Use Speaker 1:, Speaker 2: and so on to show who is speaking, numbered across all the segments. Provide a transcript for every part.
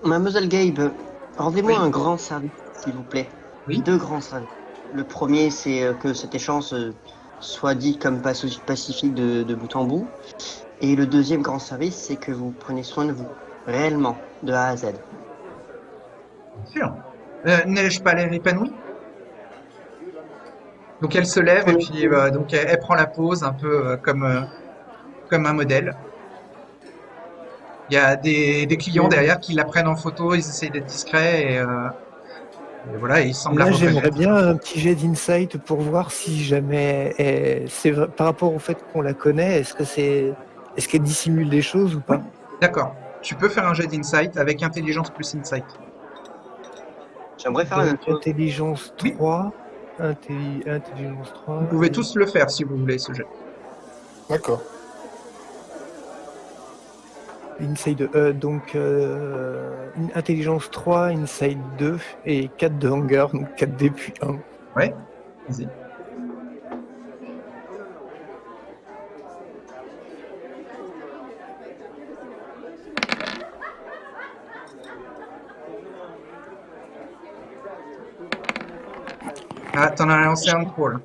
Speaker 1: Mademoiselle Gabe, rendez-moi
Speaker 2: Oui,
Speaker 1: un grand service, s'il vous plaît.
Speaker 2: oui.
Speaker 1: Deux grands services. Le premier, c'est que cet échange soit dit comme pacifique de bout en bout. Et le deuxième grand service, c'est que vous preniez soin de vous, réellement, de A à Z.
Speaker 2: Bien sûr. N'ai-je pas l'air épanoui? Donc elle se lève et puis donc elle prend la pose un peu comme un modèle. Il y a des clients derrière qui la prennent en photo, ils essayent d'être discrets et voilà, ils semblent la
Speaker 3: Là, j'aimerais
Speaker 2: reconnaître.
Speaker 3: bien un petit jet d'insight pour voir si jamais par rapport au fait qu'on la connaît, est-ce qu'elle dissimule des choses ou
Speaker 2: Oui,
Speaker 3: pas?
Speaker 2: d'accord. Tu peux faire un jet d'insight avec intelligence plus insight.
Speaker 1: J'aimerais faire la même
Speaker 3: Donc
Speaker 1: chose.
Speaker 3: intelligence
Speaker 2: Oui,
Speaker 3: 3, intelligence
Speaker 2: vous
Speaker 3: 3,
Speaker 2: pouvez tous le faire si vous voulez ce jet.
Speaker 4: D'accord.
Speaker 3: insight 2, intelligence 3, insight 2 et 4 de hunger, donc 4 d puis 1.
Speaker 2: Ouais, vas-y. Ah, t'en as lancé un de trop là.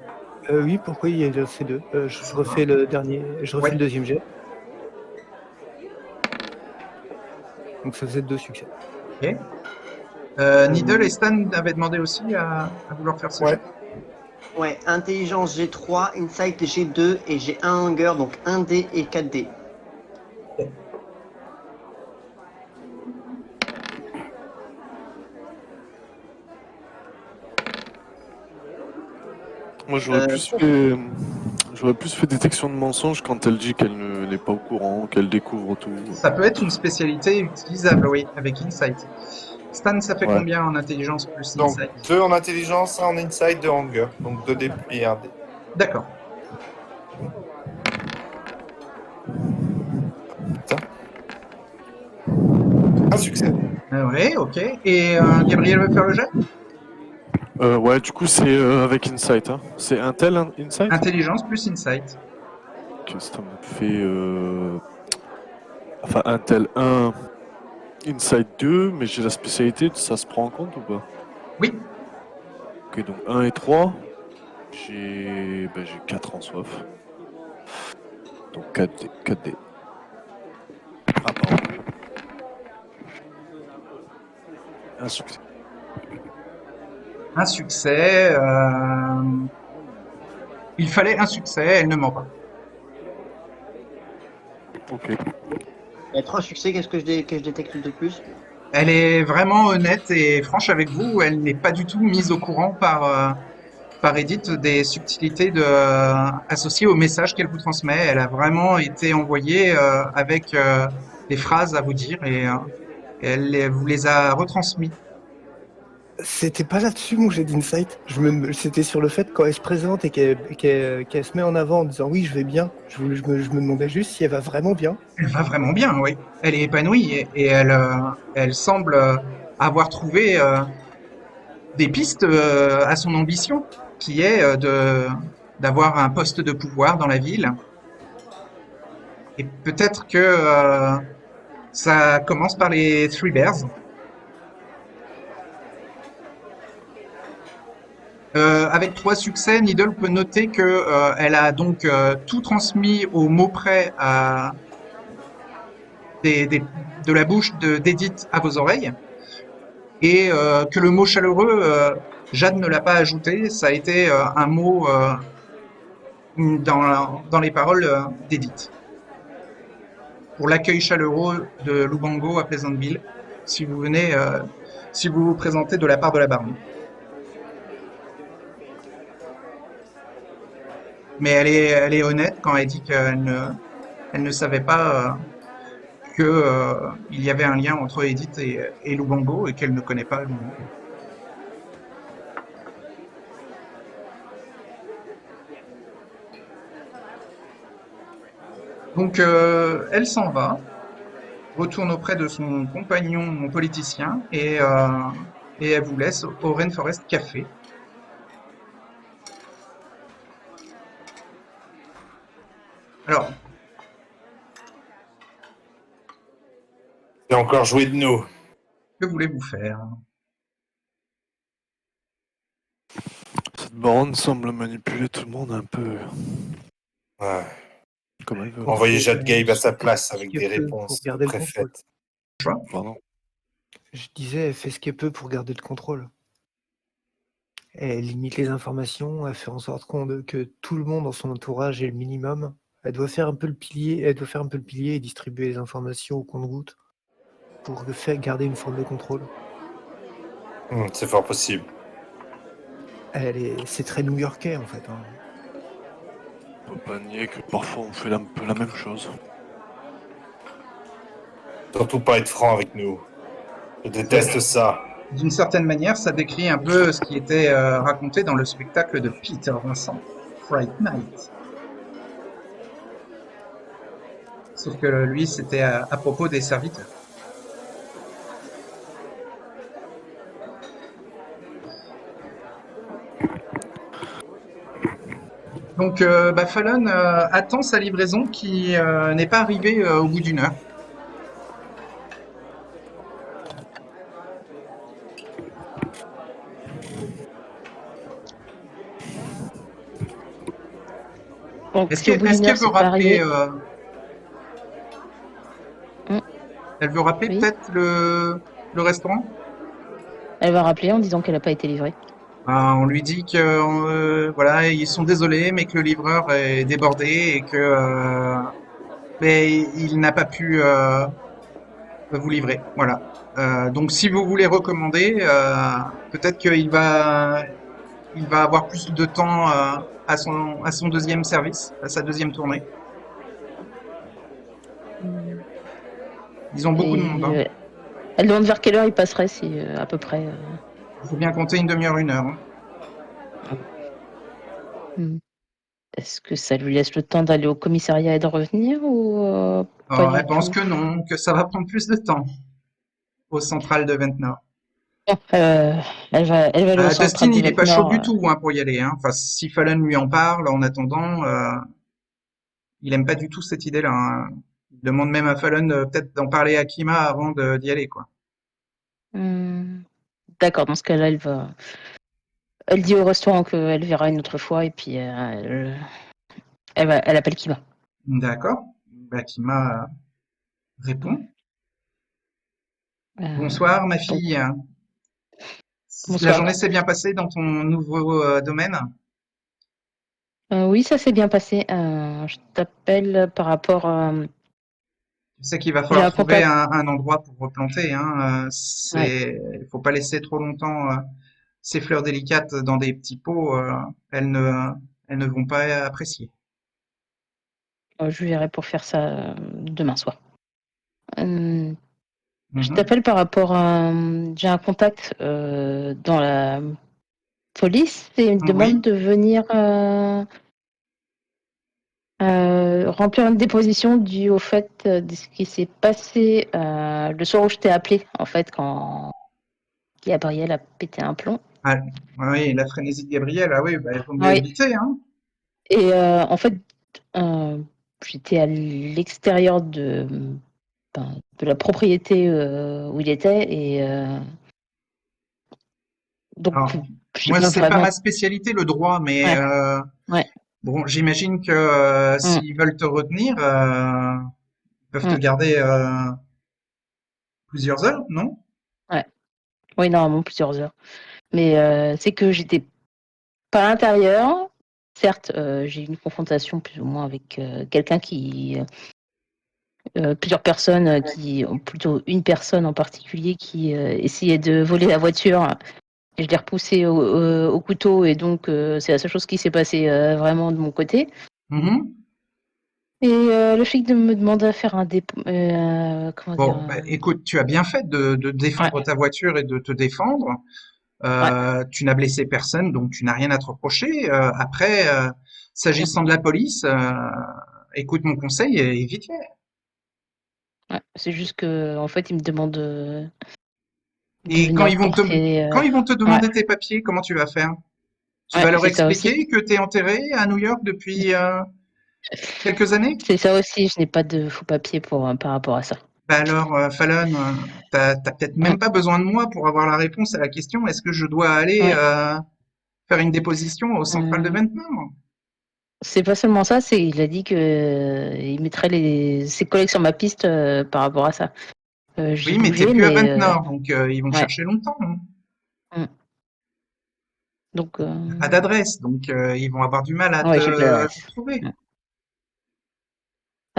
Speaker 3: Oui, pourquoi il y a ces deux? Je refais le dernier, je refais
Speaker 2: Ouais,
Speaker 3: le deuxième jet. Donc ça faisait 2 succès.
Speaker 2: ok. Needle et Stan avaient demandé aussi à vouloir faire ce
Speaker 4: Ouais.
Speaker 2: jet.
Speaker 1: Ouais, intelligence G3, insight G2 et j'ai un hunger, donc 1D et 4D.
Speaker 5: Moi,
Speaker 1: Euh,
Speaker 5: j'aurais plus fait détection de mensonges quand elle dit qu'elle n'est pas au courant, qu'elle découvre tout.
Speaker 2: Ça peut être une spécialité utilisable, oui, avec Insight. Stan, ça fait
Speaker 5: Ouais.
Speaker 2: combien en intelligence plus
Speaker 4: Donc,
Speaker 2: Insight?
Speaker 4: 2 en intelligence, 1 en insight, 2 en hunger. Donc 2 dés et 1 dé.
Speaker 2: D'accord.
Speaker 4: Putain. Un succès.
Speaker 2: Ouais, ok. Et Gabriel veut faire le jet?
Speaker 5: Ouais, du coup, c'est avec Insight. Hein. C'est Intel Insight.
Speaker 2: Intelligence plus Insight.
Speaker 5: Ok, ça me fait. Enfin, Intel 1, Insight 2, mais j'ai la spécialité, ça se prend en compte ou pas?
Speaker 2: Oui,
Speaker 5: Ok, donc 1 et 3, j'ai 4 en soif. Donc 4D. 4D. Ah, pardon. Un succès.
Speaker 2: un succès. Il fallait un succès, elle ne ment pas.
Speaker 5: Ok.
Speaker 1: Il y a trois succès, qu'est-ce que je détecte de plus?
Speaker 2: Elle est vraiment honnête et franche avec vous. Elle n'est pas du tout mise au courant par Edith des subtilités associées au message qu'elle vous transmet. Elle a vraiment été envoyée avec des phrases à vous dire et vous les a retransmis.
Speaker 3: C'était pas là-dessus mon jet d'insight. C'était sur le fait quand elle se présente et qu'elle se met en avant en disant oui, je vais bien. Je me demandais juste si elle va vraiment bien.
Speaker 2: Elle va vraiment bien, oui. Elle est épanouie et elle semble avoir trouvé des pistes à son ambition, qui est d'avoir un poste de pouvoir dans la ville. Et peut-être que ça commence par les Three Bears. Avec 3 succès, Needle peut noter que elle a donc tout transmis au mot près de la bouche d'Edith à vos oreilles, et que le mot chaleureux, Jade ne l'a pas ajouté, ça a été un mot dans les paroles d'Edith. Pour l'accueil chaleureux de Lubango à Pleasantville, si vous venez, si vous vous présentez de la part de la baronne. Mais elle est honnête quand elle dit elle ne savait pas que il y avait un lien entre Edith et Lubango et qu'elle ne connaît pas Lubango. Donc elle s'en va, retourne auprès de son compagnon politicien et elle vous laisse au Rainforest Café. Alors,
Speaker 4: C'est encore joué de nous.
Speaker 2: Que voulez-vous faire?
Speaker 5: Cette baronne semble manipuler tout le monde un peu
Speaker 4: Ouais.
Speaker 5: comme elle veut.
Speaker 4: Envoyer Jade Gabe à sa
Speaker 3: Elle
Speaker 4: place
Speaker 3: fait ce
Speaker 4: avec
Speaker 3: qu'elle
Speaker 4: des
Speaker 3: peut
Speaker 4: réponses
Speaker 3: pour
Speaker 4: de
Speaker 3: garder le contrôle.
Speaker 4: préfète.
Speaker 5: Pardon.
Speaker 3: Je disais, elle fait ce qu'elle peut pour garder le contrôle. Elle limite les informations, elle fait en sorte que tout le monde dans son entourage ait le minimum. Elle doit faire un peu le pilier, et distribuer les informations au compte-gouttes pour garder une forme de contrôle.
Speaker 4: C'est fort possible.
Speaker 3: C'est très new-yorkais en fait. Hein.
Speaker 5: On peut pas nier que parfois on fait un peu la même chose.
Speaker 4: Surtout pas être franc avec nous. Je déteste ça.
Speaker 2: D'une certaine manière, ça décrit un peu ce qui était raconté dans le spectacle de Peter Vincent, Fright Night. Sauf que lui, c'était à propos des serviteurs. Donc, Fallon attend sa livraison qui n'est pas arrivée au bout d'une heure.
Speaker 6: Donc,
Speaker 2: Est-ce
Speaker 6: si au bout d'une
Speaker 2: qu'elle
Speaker 6: heure,
Speaker 2: veut
Speaker 6: c'est pas
Speaker 2: rappeler,
Speaker 6: arrivé.
Speaker 2: elle veut rappeler
Speaker 6: Oui.
Speaker 2: peut-être le restaurant?
Speaker 6: Elle va rappeler en disant qu'elle n'a pas été livrée.
Speaker 2: On lui dit que voilà, ils sont désolés, mais que le livreur est débordé et que mais il n'a pas pu vous livrer. Voilà. Donc si vous voulez recommander, peut-être il va avoir plus de temps à son deuxième service, à sa deuxième tournée. Ils ont beaucoup de monde. Hein.
Speaker 6: Elle demande vers quelle heure il passerait, si à peu près.
Speaker 2: Il faut bien compter une demi-heure, une heure.
Speaker 6: Hmm. Est-ce que ça lui laisse le temps d'aller au commissariat et de revenir ou pas du
Speaker 2: Elle pense
Speaker 6: tout?
Speaker 2: que non, que ça va prendre plus de temps au central de Ventnor.
Speaker 6: Elle va aller au central
Speaker 2: Dustin,
Speaker 6: de
Speaker 2: il est pas chaud
Speaker 6: Ventnor.
Speaker 2: du tout hein, pour y aller. Hein. Enfin, si Fallon lui en parle, en attendant, il aime pas du tout cette idée-là. Hein. Il demande même à Fallon peut-être d'en parler à Kima avant d'y aller, quoi.
Speaker 6: D'accord, dans ce cas-là, elle dit au restaurant qu'elle verra une autre fois et puis elle appelle Kima.
Speaker 2: D'accord. Kima répond. Bonsoir, ma fille. La
Speaker 6: Bonsoir.
Speaker 2: journée s'est bien passée dans ton nouveau domaine?
Speaker 6: Oui, ça s'est bien passé. Je t'appelle par rapport à...
Speaker 2: Tu sais qu'il va
Speaker 6: J'ai
Speaker 2: falloir
Speaker 6: un
Speaker 2: trouver
Speaker 6: contact.
Speaker 2: un endroit pour replanter. Hein.
Speaker 6: Ouais.
Speaker 2: Il faut pas laisser trop longtemps ces fleurs délicates dans des petits pots. Elles ne vont pas apprécier.
Speaker 6: Je verrai pour faire ça demain soir. Je
Speaker 2: Mhm.
Speaker 6: t'appelle par rapport à... J'ai un contact dans la police et il me demande
Speaker 2: Oui.
Speaker 6: de venir remplir une déposition due au fait de ce qui s'est passé le soir où je t'ai appelé, en fait, quand Gabriel a pété un plomb.
Speaker 2: Ah, oui, la frénésie de Gabriel, ah oui, il faut mieux
Speaker 6: Oui.
Speaker 2: éviter, hein.
Speaker 6: Et en fait, j'étais à l'extérieur de la propriété où il était et donc
Speaker 2: Alors,
Speaker 6: j'ai
Speaker 2: moi,
Speaker 6: pas
Speaker 2: c'est pas
Speaker 6: vraiment.
Speaker 2: ma spécialité, le droit, mais
Speaker 6: Ouais, ouais.
Speaker 2: bon, j'imagine que
Speaker 6: Mm,
Speaker 2: s'ils veulent te retenir, ils peuvent te
Speaker 6: mm,
Speaker 2: garder plusieurs heures, non?
Speaker 6: ouais. Oui, normalement plusieurs heures. Mais c'est que j'étais pas à l'intérieur. Certes, j'ai eu une confrontation plus ou moins avec quelqu'un plusieurs personnes plutôt une personne en particulier qui essayait de voler la voiture. Et je l'ai repoussé au couteau et donc c'est la seule chose qui s'est passée vraiment de mon côté.
Speaker 2: Mhm.
Speaker 6: Et le flic me demande à faire un dépôt. Comment dire
Speaker 2: Bon, écoute, tu as bien fait de défendre
Speaker 6: Ouais,
Speaker 2: ta voiture et de te défendre.
Speaker 6: ouais.
Speaker 2: Tu n'as blessé personne, donc tu n'as rien à te reprocher. Après, s'agissant de la police, écoute mon conseil et évite-les.
Speaker 6: Ouais. C'est juste que en fait, il me demande de
Speaker 2: Et
Speaker 6: venir porter.
Speaker 2: quand ils vont te
Speaker 6: Ouais,
Speaker 2: demander tes papiers, comment tu vas faire? Tu
Speaker 6: ouais,
Speaker 2: vas leur
Speaker 6: c'est ça aussi.
Speaker 2: expliquer que tu es enterré à New York depuis quelques années?
Speaker 6: C'est ça aussi. Je n'ai pas de faux papiers par rapport à ça.
Speaker 2: Bah alors, Fallon, t'as peut-être
Speaker 6: Mm.
Speaker 2: même pas besoin de moi pour avoir la réponse à la question. Est-ce que je dois aller
Speaker 6: Ouais.
Speaker 2: faire une déposition au central de
Speaker 6: Euh,
Speaker 2: Ventnor?
Speaker 6: c'est pas seulement ça, c'est il a dit que il mettrait ses collègues sur ma piste par rapport à ça. J'ai
Speaker 2: Oui, mais t'es
Speaker 6: bougé,
Speaker 2: plus à
Speaker 6: mais
Speaker 2: Ventnor, donc ils vont
Speaker 6: ouais.
Speaker 2: chercher longtemps, hein.
Speaker 6: Mm. Donc,
Speaker 2: T'as pas d'adresse, donc ils vont avoir du mal à
Speaker 6: ouais, j'ai plus
Speaker 2: te
Speaker 6: d'adresse.
Speaker 2: retrouver.
Speaker 6: Mm.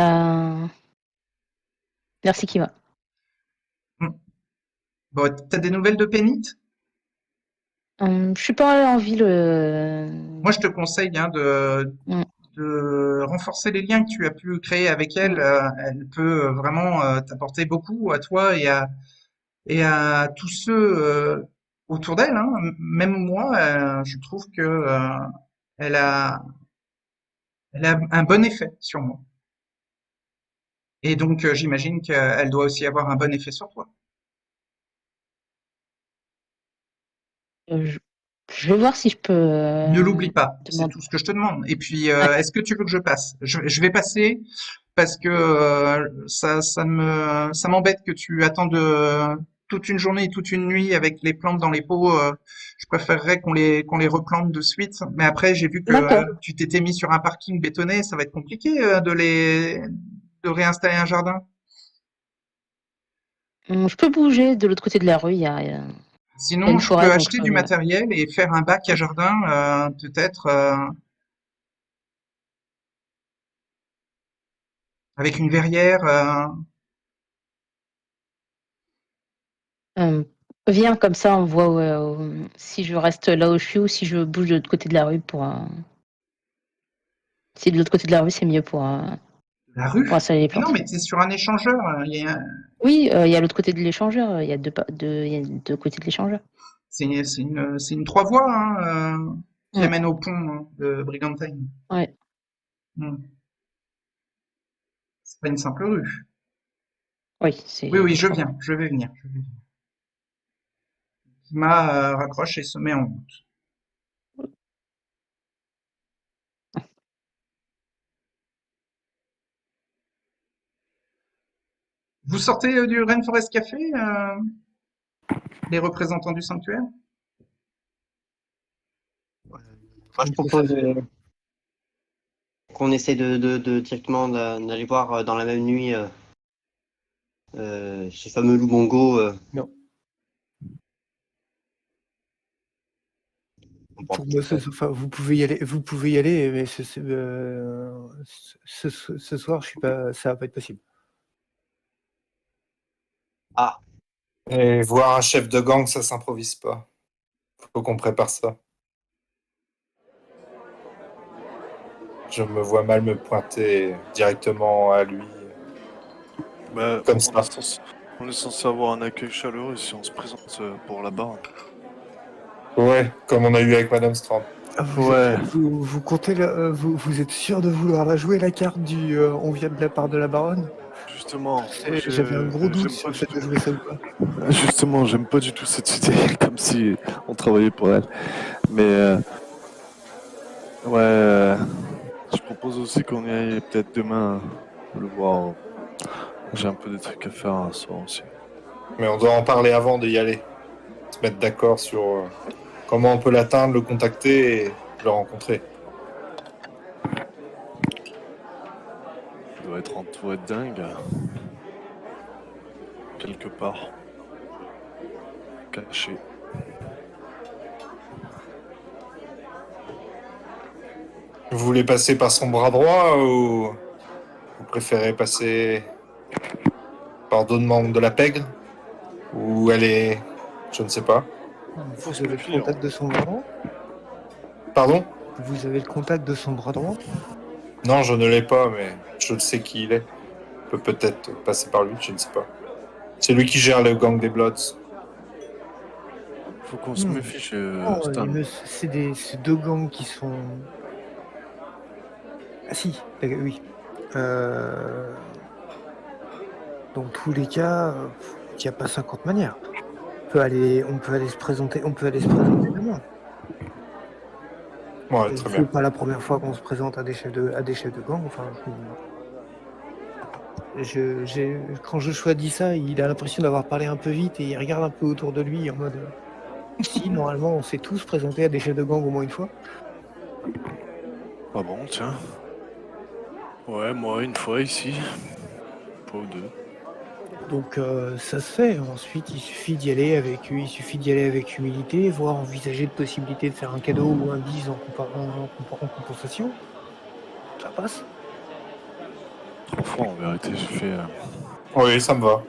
Speaker 6: Euh, merci, Kiva.
Speaker 2: Hmm. Bon, t'as des nouvelles de Pénit?
Speaker 6: Je suis pas allée en ville.
Speaker 2: Moi, je te conseille hein,
Speaker 6: Mm,
Speaker 2: de renforcer les liens que tu as pu créer avec elle.
Speaker 6: mm.
Speaker 2: Elle peut vraiment t'apporter beaucoup à toi et à tous ceux autour d'elle. Hein. Même moi, je trouve que elle a, elle a un bon effet sur moi. Et donc, j'imagine qu'elle doit aussi avoir un bon effet sur toi.
Speaker 6: Euh, je, je vais voir si je peux
Speaker 2: Ne l'oublie pas, c'est
Speaker 6: demander.
Speaker 2: tout ce que je te demande. Et puis,
Speaker 6: Ouais,
Speaker 2: est-ce que tu veux que je passe? Je vais passer parce que ça m'embête que tu attendes toute une journée et toute une nuit avec les plantes dans les pots. Je préférerais qu'on les replante de suite. Mais après, j'ai vu que
Speaker 6: d'accord.
Speaker 2: tu t'étais mis sur un parking bétonné. Ça va être compliqué de réinstaller un jardin.
Speaker 6: Je peux bouger de l'autre côté de la rue. Il y a
Speaker 2: Sinon,
Speaker 6: une
Speaker 2: je peux
Speaker 6: forêt, donc je
Speaker 2: acheter du
Speaker 6: peux.
Speaker 2: matériel et faire un bac à jardin, peut-être avec une verrière.
Speaker 6: Euh, viens comme ça, on voit si je reste là où je suis ou si je bouge de l'autre côté de la rue pour. Si de l'autre côté de la rue, c'est mieux
Speaker 2: La
Speaker 6: pour
Speaker 2: rue?
Speaker 6: installer les
Speaker 2: Mais non,
Speaker 6: plantes.
Speaker 2: mais tu es sur un échangeur.
Speaker 6: Oui, il y a l'autre côté de l'échangeur. Il y a il y a deux côtés de l'échangeur.
Speaker 2: C'est une trois voies hein, qui
Speaker 6: Mm,
Speaker 2: amène au pont hein, de Brigantine.
Speaker 6: ouais.
Speaker 2: Hmm. C'est pas une simple rue.
Speaker 6: Oui,
Speaker 2: Oui,
Speaker 6: c'est
Speaker 2: oui, je
Speaker 6: trois voies.
Speaker 2: viens, je vais venir. Ma raccroche et se met en route. Vous sortez du Rainforest Café, les représentants du sanctuaire?
Speaker 1: Moi, je propose qu'on essaie de directement d'aller voir dans la même nuit ce fameux loup Mongo.
Speaker 3: Non.
Speaker 1: Bon,
Speaker 3: Pour moi, enfin, vous pouvez y aller, mais ce soir, je suis pas, ça va pas être possible.
Speaker 1: Ah,
Speaker 4: Et voir un chef de gang, ça s'improvise pas. Faut qu'on prépare ça. Je me vois mal me pointer directement à lui.
Speaker 5: Bah,
Speaker 4: Comme ça.
Speaker 5: on est censé avoir un accueil chaleureux si on se présente pour la barre.
Speaker 4: Ouais, comme on a eu avec Madame Strand.
Speaker 3: Ah,
Speaker 5: Ouais.
Speaker 3: vous comptez vous êtes sûr de vouloir la jouer la carte du on vient de la part de la baronne?
Speaker 5: Justement,
Speaker 3: J'avais un gros doute
Speaker 5: j'aime
Speaker 3: sur
Speaker 5: pas
Speaker 3: le fait
Speaker 5: du
Speaker 3: de
Speaker 5: tout.
Speaker 3: jouer ça ou pas.
Speaker 5: Justement, j'aime pas du tout cette idée, comme si on travaillait pour elle. Mais ouais, je propose aussi qu'on y aille peut-être demain le voir. J'ai un peu des trucs à faire un soir aussi.
Speaker 4: Mais on doit en parler avant d'y aller. Se mettre d'accord sur comment on peut l'atteindre, le contacter et le rencontrer.
Speaker 5: Il doit être entouré de dingue. Quelque part. Caché.
Speaker 4: Vous voulez passer par son bras droit ou vous préférez passer par d'autres membres de la pègre? Ou elle est... Je ne sais pas.
Speaker 5: Faut se
Speaker 3: Vous avez le
Speaker 5: méfier. Hein.
Speaker 3: contact de son bras droit?
Speaker 4: Pardon?
Speaker 3: Vous avez le contact de son bras droit?
Speaker 4: Non, je ne l'ai pas, mais je sais qui il est. On peut peut-être passer par lui, je ne sais pas. C'est lui qui gère le gang des Bloods.
Speaker 5: Faut qu'on se méfie chez
Speaker 3: Non,
Speaker 5: Stan.
Speaker 3: c'est deux gangs qui sont. Ah si, oui. Dans tous les cas, il n'y a pas 50 manières. On peut aller se présenter demain.
Speaker 4: Ouais, très
Speaker 3: C'est
Speaker 4: bien.
Speaker 3: pas la première fois qu'on se présente à des chefs de gang. Enfin, Quand Joshua dit ça, il a l'impression d'avoir parlé un peu vite et il regarde un peu autour de lui en mode si, normalement, on s'est tous présentés à des chefs de gang au moins une fois.
Speaker 5: Ah bon, tiens. Ouais, moi, une fois ici. Pas ou deux.
Speaker 3: Donc ça se fait. Ensuite, il suffit d'y aller avec humilité, voire envisager de possibilité de faire un cadeau ou un bis en compensation. Ça passe.
Speaker 5: 3 fois en vérité, j'ai fait
Speaker 4: Oui, ça me va.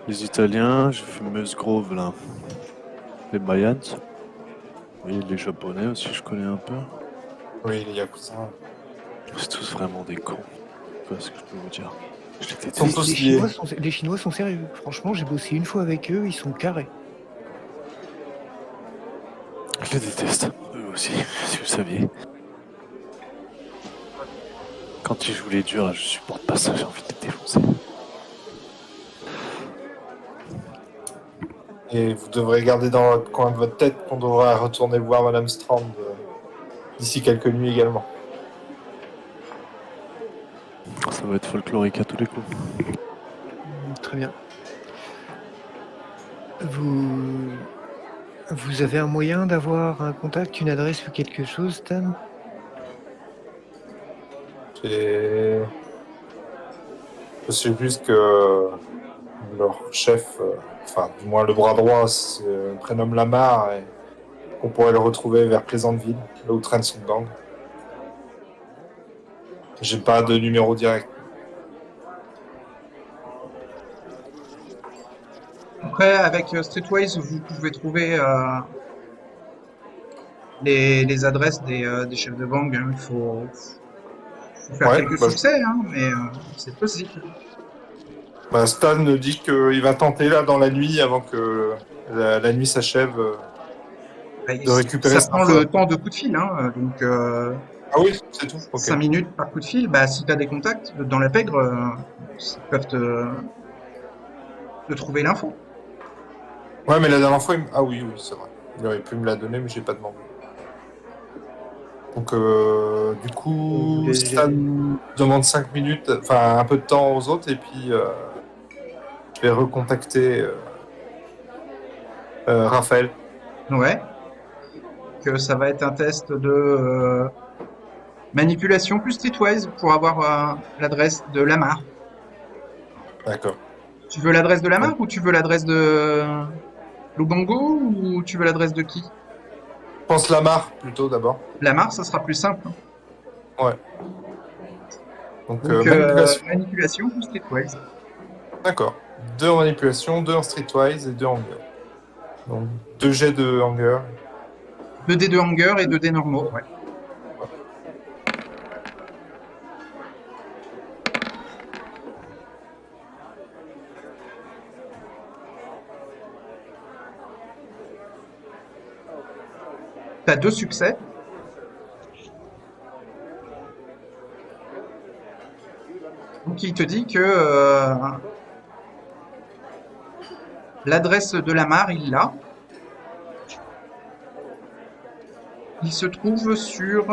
Speaker 5: les Italiens, j'ai fait Musgrove là. Les Mayans. Oui, les Japonais aussi, je connais un peu.
Speaker 4: Oui, les Yakuza.
Speaker 5: C'est tous vraiment des cons. C'est pas ce que je peux vous dire. Je les
Speaker 4: Ils sont
Speaker 5: déteste.
Speaker 4: tous liés.
Speaker 3: Les Chinois sont sérieux. Franchement, j'ai bossé une fois avec eux, ils sont carrés.
Speaker 5: Je les déteste. Eux aussi, si vous saviez. Quand ils jouent les durs, je supporte pas ça, j'ai envie de les défoncer.
Speaker 4: Et vous devrez garder dans le coin de votre tête qu'on devra retourner voir Madame Strand d'ici quelques nuits également.
Speaker 5: Ça va être folklorique à tous les coups.
Speaker 3: Très bien. Vous avez un moyen d'avoir un contact, une adresse ou quelque chose, Stan?
Speaker 4: Et je sais juste que leur chef, enfin du moins le bras droit, se prénomme Lamar et qu'on pourrait le retrouver vers Pleasantville, là où traîne son gang. J'ai pas de numéro direct.
Speaker 2: Après, avec Streetwise, vous pouvez trouver les adresses des chefs de gang. Hein. Il faut faire
Speaker 4: Ouais,
Speaker 2: quelques succès, hein, mais c'est possible.
Speaker 4: Bah, Stan dit qu'il va tenter là dans la nuit avant que la nuit s'achève
Speaker 2: Bah,
Speaker 4: de récupérer
Speaker 2: ça
Speaker 4: sa
Speaker 2: prend
Speaker 4: femme.
Speaker 2: le temps de coup de fil, hein, donc
Speaker 4: Ah oui, c'est tout. Ok.
Speaker 2: 5 minutes par coup de fil. Bah, si tu as des contacts dans la pègre, ils peuvent te trouver l'info.
Speaker 4: Ouais, mais la dernière fois, ah oui, c'est vrai. Il aurait pu me la donner, mais j'ai pas demandé. Donc, du coup, Stan demande 5 minutes, enfin un peu de temps aux autres, et puis je vais recontacter Raphaël.
Speaker 2: Ouais. Que ça va être un test de manipulation plus Streetwise pour avoir l'adresse de Lamar.
Speaker 4: D'accord.
Speaker 2: Tu veux l'adresse de Lamar ou tu veux l'adresse de Lubango ou tu veux l'adresse de qui?
Speaker 4: Je pense Lamar plutôt d'abord.
Speaker 2: Lamar, ça sera plus simple.
Speaker 4: Ouais. Donc,
Speaker 2: Donc,
Speaker 4: manipulation.
Speaker 2: manipulation plus Streetwise.
Speaker 4: D'accord. 2 en manipulation, 2 en streetwise et 2 en hunger. Donc 2 jets de hunger.
Speaker 2: 2 dés de hunger et 2 dés normaux, ouais. T'as 2 succès. Donc il te dit que l'adresse de Lamar, il l'a. Il se trouve sur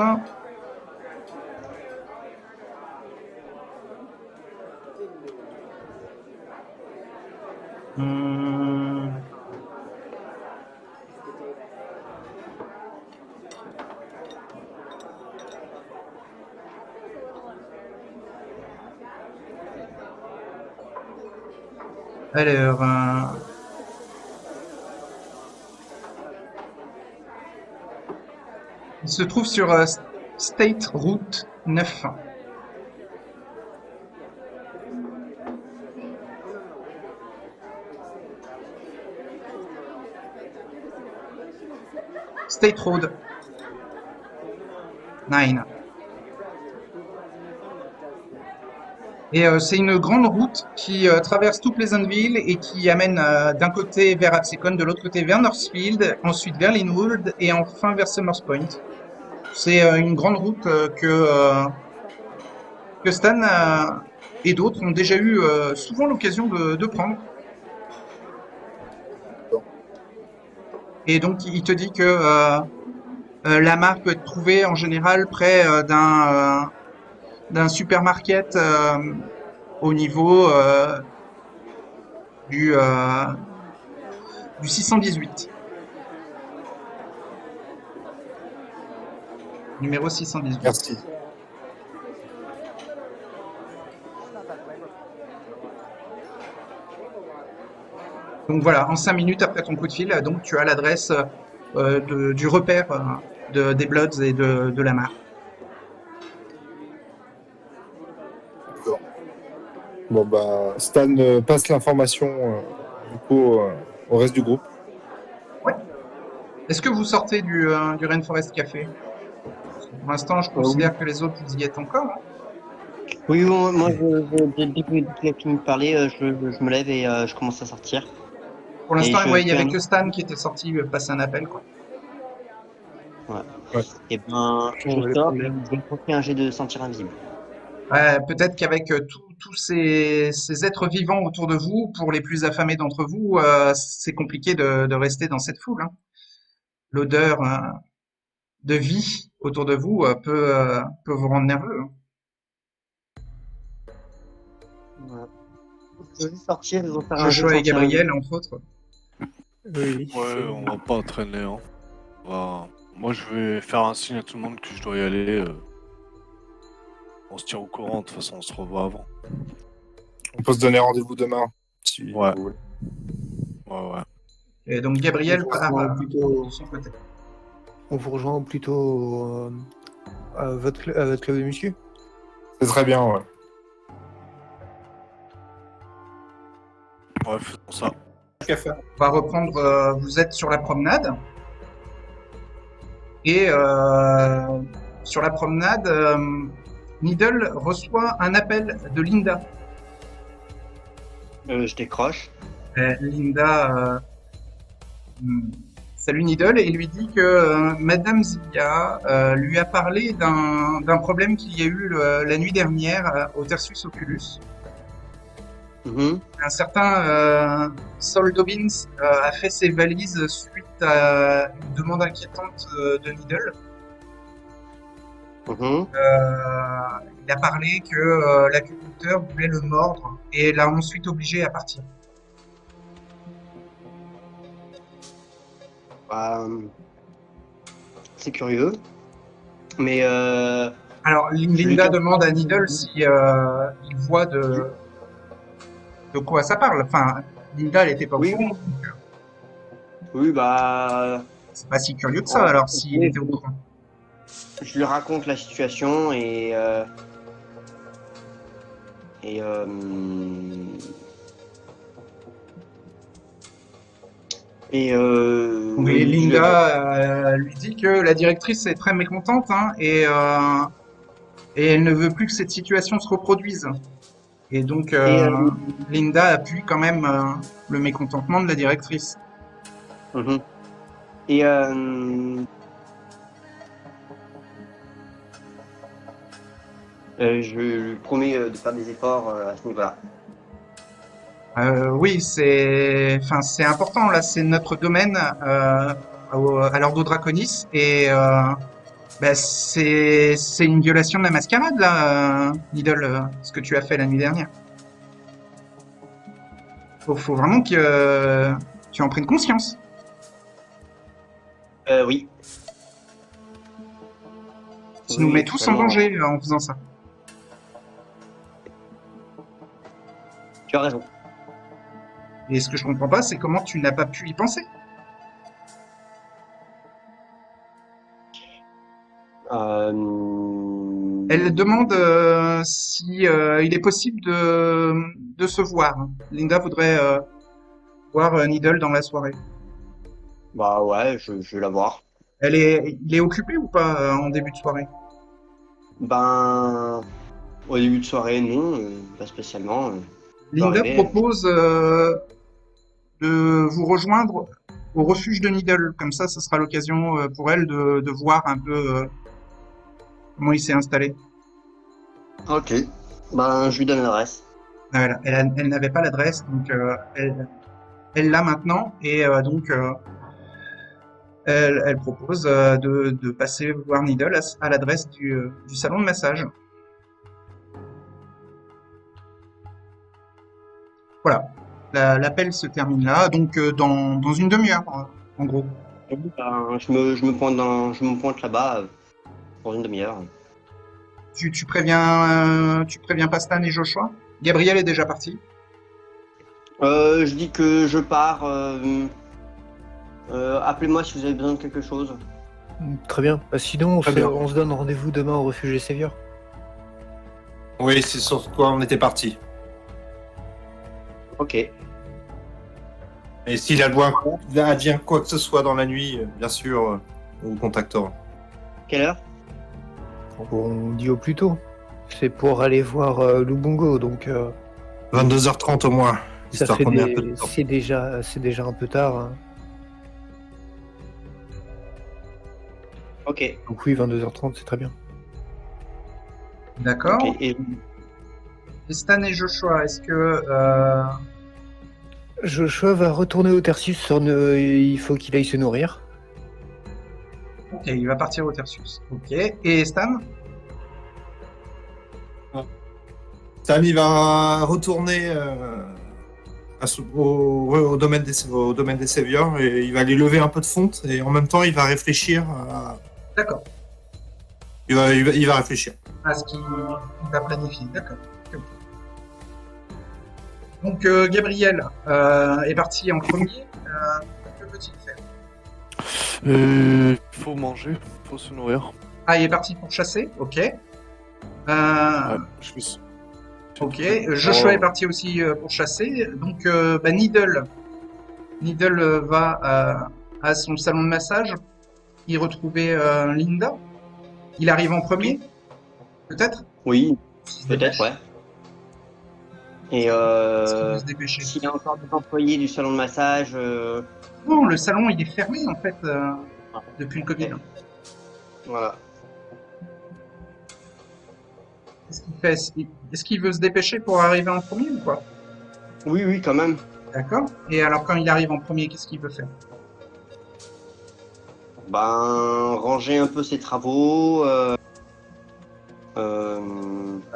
Speaker 2: Hum, Alors, il se trouve sur State Route 9. State Road 9. Et c'est une grande route qui traverse tout Pleasantville et qui amène d'un côté vers Absecon, de l'autre côté vers Northfield, ensuite vers Linwood et enfin vers Summers Point. C'est une grande route que Stan et d'autres ont déjà eu souvent l'occasion de prendre. Et donc il te dit que Lamar peut être trouvé en général près d'un supermarket au niveau du, du 618. Numéro 618.
Speaker 4: Merci.
Speaker 2: Donc voilà, en 5 minutes après ton coup de fil, donc tu as l'adresse du repère des Bloods et de la mare.
Speaker 4: D'accord. Bon, bah, Stan passe l'information du coup au reste du groupe.
Speaker 2: Est-ce que vous sortez du Rainforest Café? Parce que pour l'instant, je considère que les autres, vous y êtes encore, hein.
Speaker 1: Oui, moi, dès qu'il a fini de parler, je me lève et je commence à sortir.
Speaker 2: Pour
Speaker 1: Et
Speaker 2: l'instant,
Speaker 1: je
Speaker 2: ouais, il y
Speaker 1: fais
Speaker 2: avait
Speaker 1: un...
Speaker 2: que Stan qui était sorti passer un appel, quoi.
Speaker 1: Ouais.
Speaker 4: Ouais.
Speaker 1: Et ben, je
Speaker 3: On va les
Speaker 1: sors
Speaker 3: prendre
Speaker 1: et
Speaker 3: là.
Speaker 1: je vais tenter un jet de sentir invisible.
Speaker 2: Peut-être qu'avec tous ces êtres vivants autour de vous, pour les plus affamés d'entre vous, c'est compliqué de rester dans cette foule, hein. L'odeur de vie autour de vous peut vous rendre nerveux, hein.
Speaker 1: Voilà. Je vais sortir, ils vont faire un jet de
Speaker 2: Joshua et
Speaker 1: sentir invisible.
Speaker 2: Gabriel, entre autres.
Speaker 3: Oui.
Speaker 5: Ouais, on va pas traîner. Hein. Moi, je vais faire un signe à tout le monde que je dois y aller. On se tient au courant, de toute façon, on se revoit avant.
Speaker 4: On peut se donner rendez-vous demain, si
Speaker 5: Ouais.
Speaker 4: vous voulez.
Speaker 5: Ouais.
Speaker 2: Et donc Gabriel
Speaker 3: On vous
Speaker 2: part
Speaker 3: rejoint plutôt-
Speaker 2: de son côté.
Speaker 3: On vous rejoint plutôt à votre club de muscu.
Speaker 4: C'est très bien, ouais.
Speaker 5: Ouais, faisons ça.
Speaker 2: On va reprendre, vous êtes sur la promenade. Et sur la promenade, Needle reçoit un appel de Linda.
Speaker 1: Je décroche.
Speaker 2: Linda salue Needle et lui dit que Madame Zia lui a parlé d'un problème qu'il y a eu la nuit dernière au Tertius Oculus.
Speaker 1: Mhm.
Speaker 2: Un certain Saul Dobbins a fait ses valises suite à une demande inquiétante de Needle.
Speaker 1: Mhm.
Speaker 2: Il a parlé que l'agriculteur voulait le mordre et l'a ensuite obligé à partir.
Speaker 1: Bah, c'est curieux. Mais
Speaker 2: Alors
Speaker 1: je lui
Speaker 2: Linda
Speaker 1: cache
Speaker 2: demande
Speaker 1: pas
Speaker 2: à
Speaker 1: que-
Speaker 2: Needle si il voit de quoi ça parle. Enfin, Linda, elle était pas au
Speaker 1: Oui,
Speaker 2: courant.
Speaker 1: oui, bah,
Speaker 2: C'est pas si curieux que ça
Speaker 1: en-
Speaker 2: alors s'il
Speaker 1: oui,
Speaker 2: était au courant.
Speaker 1: je lui raconte la situation et
Speaker 2: Oui,
Speaker 1: je lui-
Speaker 2: Linda lui dit que la directrice est très mécontente, hein, et elle ne veut plus que cette situation se reproduise. Et donc
Speaker 1: et,
Speaker 2: Linda appuie quand même le mécontentement de la directrice.
Speaker 1: mhm. Et je lui promets de faire des efforts à ce niveau-là.
Speaker 2: Oui, enfin, c'est important, là, c'est notre domaine à l'Ordo Draconis, et bah, c'est une violation de la mascarade, là, Needle, ce que tu as fait la nuit dernière. Faut vraiment que tu en prennes conscience.
Speaker 1: Oui.
Speaker 2: Tu nous
Speaker 1: Oui,
Speaker 2: mets tous en
Speaker 1: totalement.
Speaker 2: danger en faisant ça.
Speaker 1: Tu as raison.
Speaker 2: Et ce que je comprends pas, c'est comment tu n'as pas pu y penser. Elle demande si il est possible de se voir. Linda voudrait voir Needle dans la soirée.
Speaker 1: Bah ouais, je vais la voir.
Speaker 2: Il est occupé ou pas en début de soirée?
Speaker 1: Ben, au début de soirée, non, pas spécialement. peut
Speaker 2: Linda
Speaker 1: arriver.
Speaker 2: propose de vous rejoindre au refuge de Needle. Comme ça sera l'occasion pour elle de voir un peu comment il s'est installé.
Speaker 1: Ok. Ben, je lui donne l'adresse.
Speaker 2: Elle n'avait pas l'adresse, donc elle l'a maintenant, et donc elle propose de passer voir Needle à l'adresse du salon de massage. Voilà. L'appel se termine là, donc dans une demi-heure, en gros.
Speaker 1: Ben, je me pointe là-bas dans une demi-heure.
Speaker 2: Tu préviens Pastan et Joshua? Gabriel est déjà parti.
Speaker 1: Je dis que je pars. Appelez-moi si vous avez besoin de quelque chose.
Speaker 3: Très bien. Bah, sinon,
Speaker 4: Très bien.
Speaker 3: on se donne rendez-vous demain au refuge des Séviors.
Speaker 4: Oui, c'est sur quoi on était parti.
Speaker 1: Ok.
Speaker 4: Et s'il advient quoi que ce soit dans la nuit, bien sûr, on vous contactera.
Speaker 1: Quelle heure?
Speaker 3: On dit au plus tôt. C'est pour aller voir Lubungo, donc
Speaker 4: 22h30 au moins,
Speaker 3: ça
Speaker 4: histoire
Speaker 3: fait
Speaker 4: qu'on ait un peu de temps.
Speaker 3: c'est déjà un peu tard, hein.
Speaker 1: Ok.
Speaker 3: Donc oui, 22h30, c'est très bien.
Speaker 2: D'accord.
Speaker 1: Ok. Et
Speaker 2: Et Stan et Joshua, est-ce que
Speaker 3: Joshua va retourner au Tertius, il faut qu'il aille se nourrir.
Speaker 2: ok, il va partir au Tertius. Ok. Et Stan?
Speaker 4: Sam, il va retourner au domaine des Séviors et il va aller lever un peu de fonte et en même temps il va réfléchir
Speaker 2: D'accord.
Speaker 4: il va réfléchir.
Speaker 2: À ce qu'il va planifier. D'accord. Ok. Donc Gabriel est parti en premier. Que peut-il faire?
Speaker 5: Il faut manger, faut se nourrir.
Speaker 2: Ah, il est parti pour chasser. Ok.
Speaker 5: Ouais, je me suis-
Speaker 2: Ok. Joshua
Speaker 5: Oh.
Speaker 2: est parti aussi pour chasser. Donc Needle va à son salon de massage y retrouver Linda. Il arrive en premier, peut-être?
Speaker 1: oui, peut-être, ouais. Et
Speaker 2: Est-ce qu'il veut se dépêcher?
Speaker 1: s'il y a encore des employés du salon de massage,
Speaker 2: Non, le salon il est fermé en fait depuis le Covid.
Speaker 1: voilà.
Speaker 2: Qu'est-ce qu'il fait? Est-ce qu'il veut se dépêcher pour arriver en premier ou quoi?
Speaker 1: Oui, oui, quand même.
Speaker 2: D'accord. Et alors quand il arrive en premier, qu'est-ce qu'il veut faire?
Speaker 1: Ben, ranger un peu ses travaux.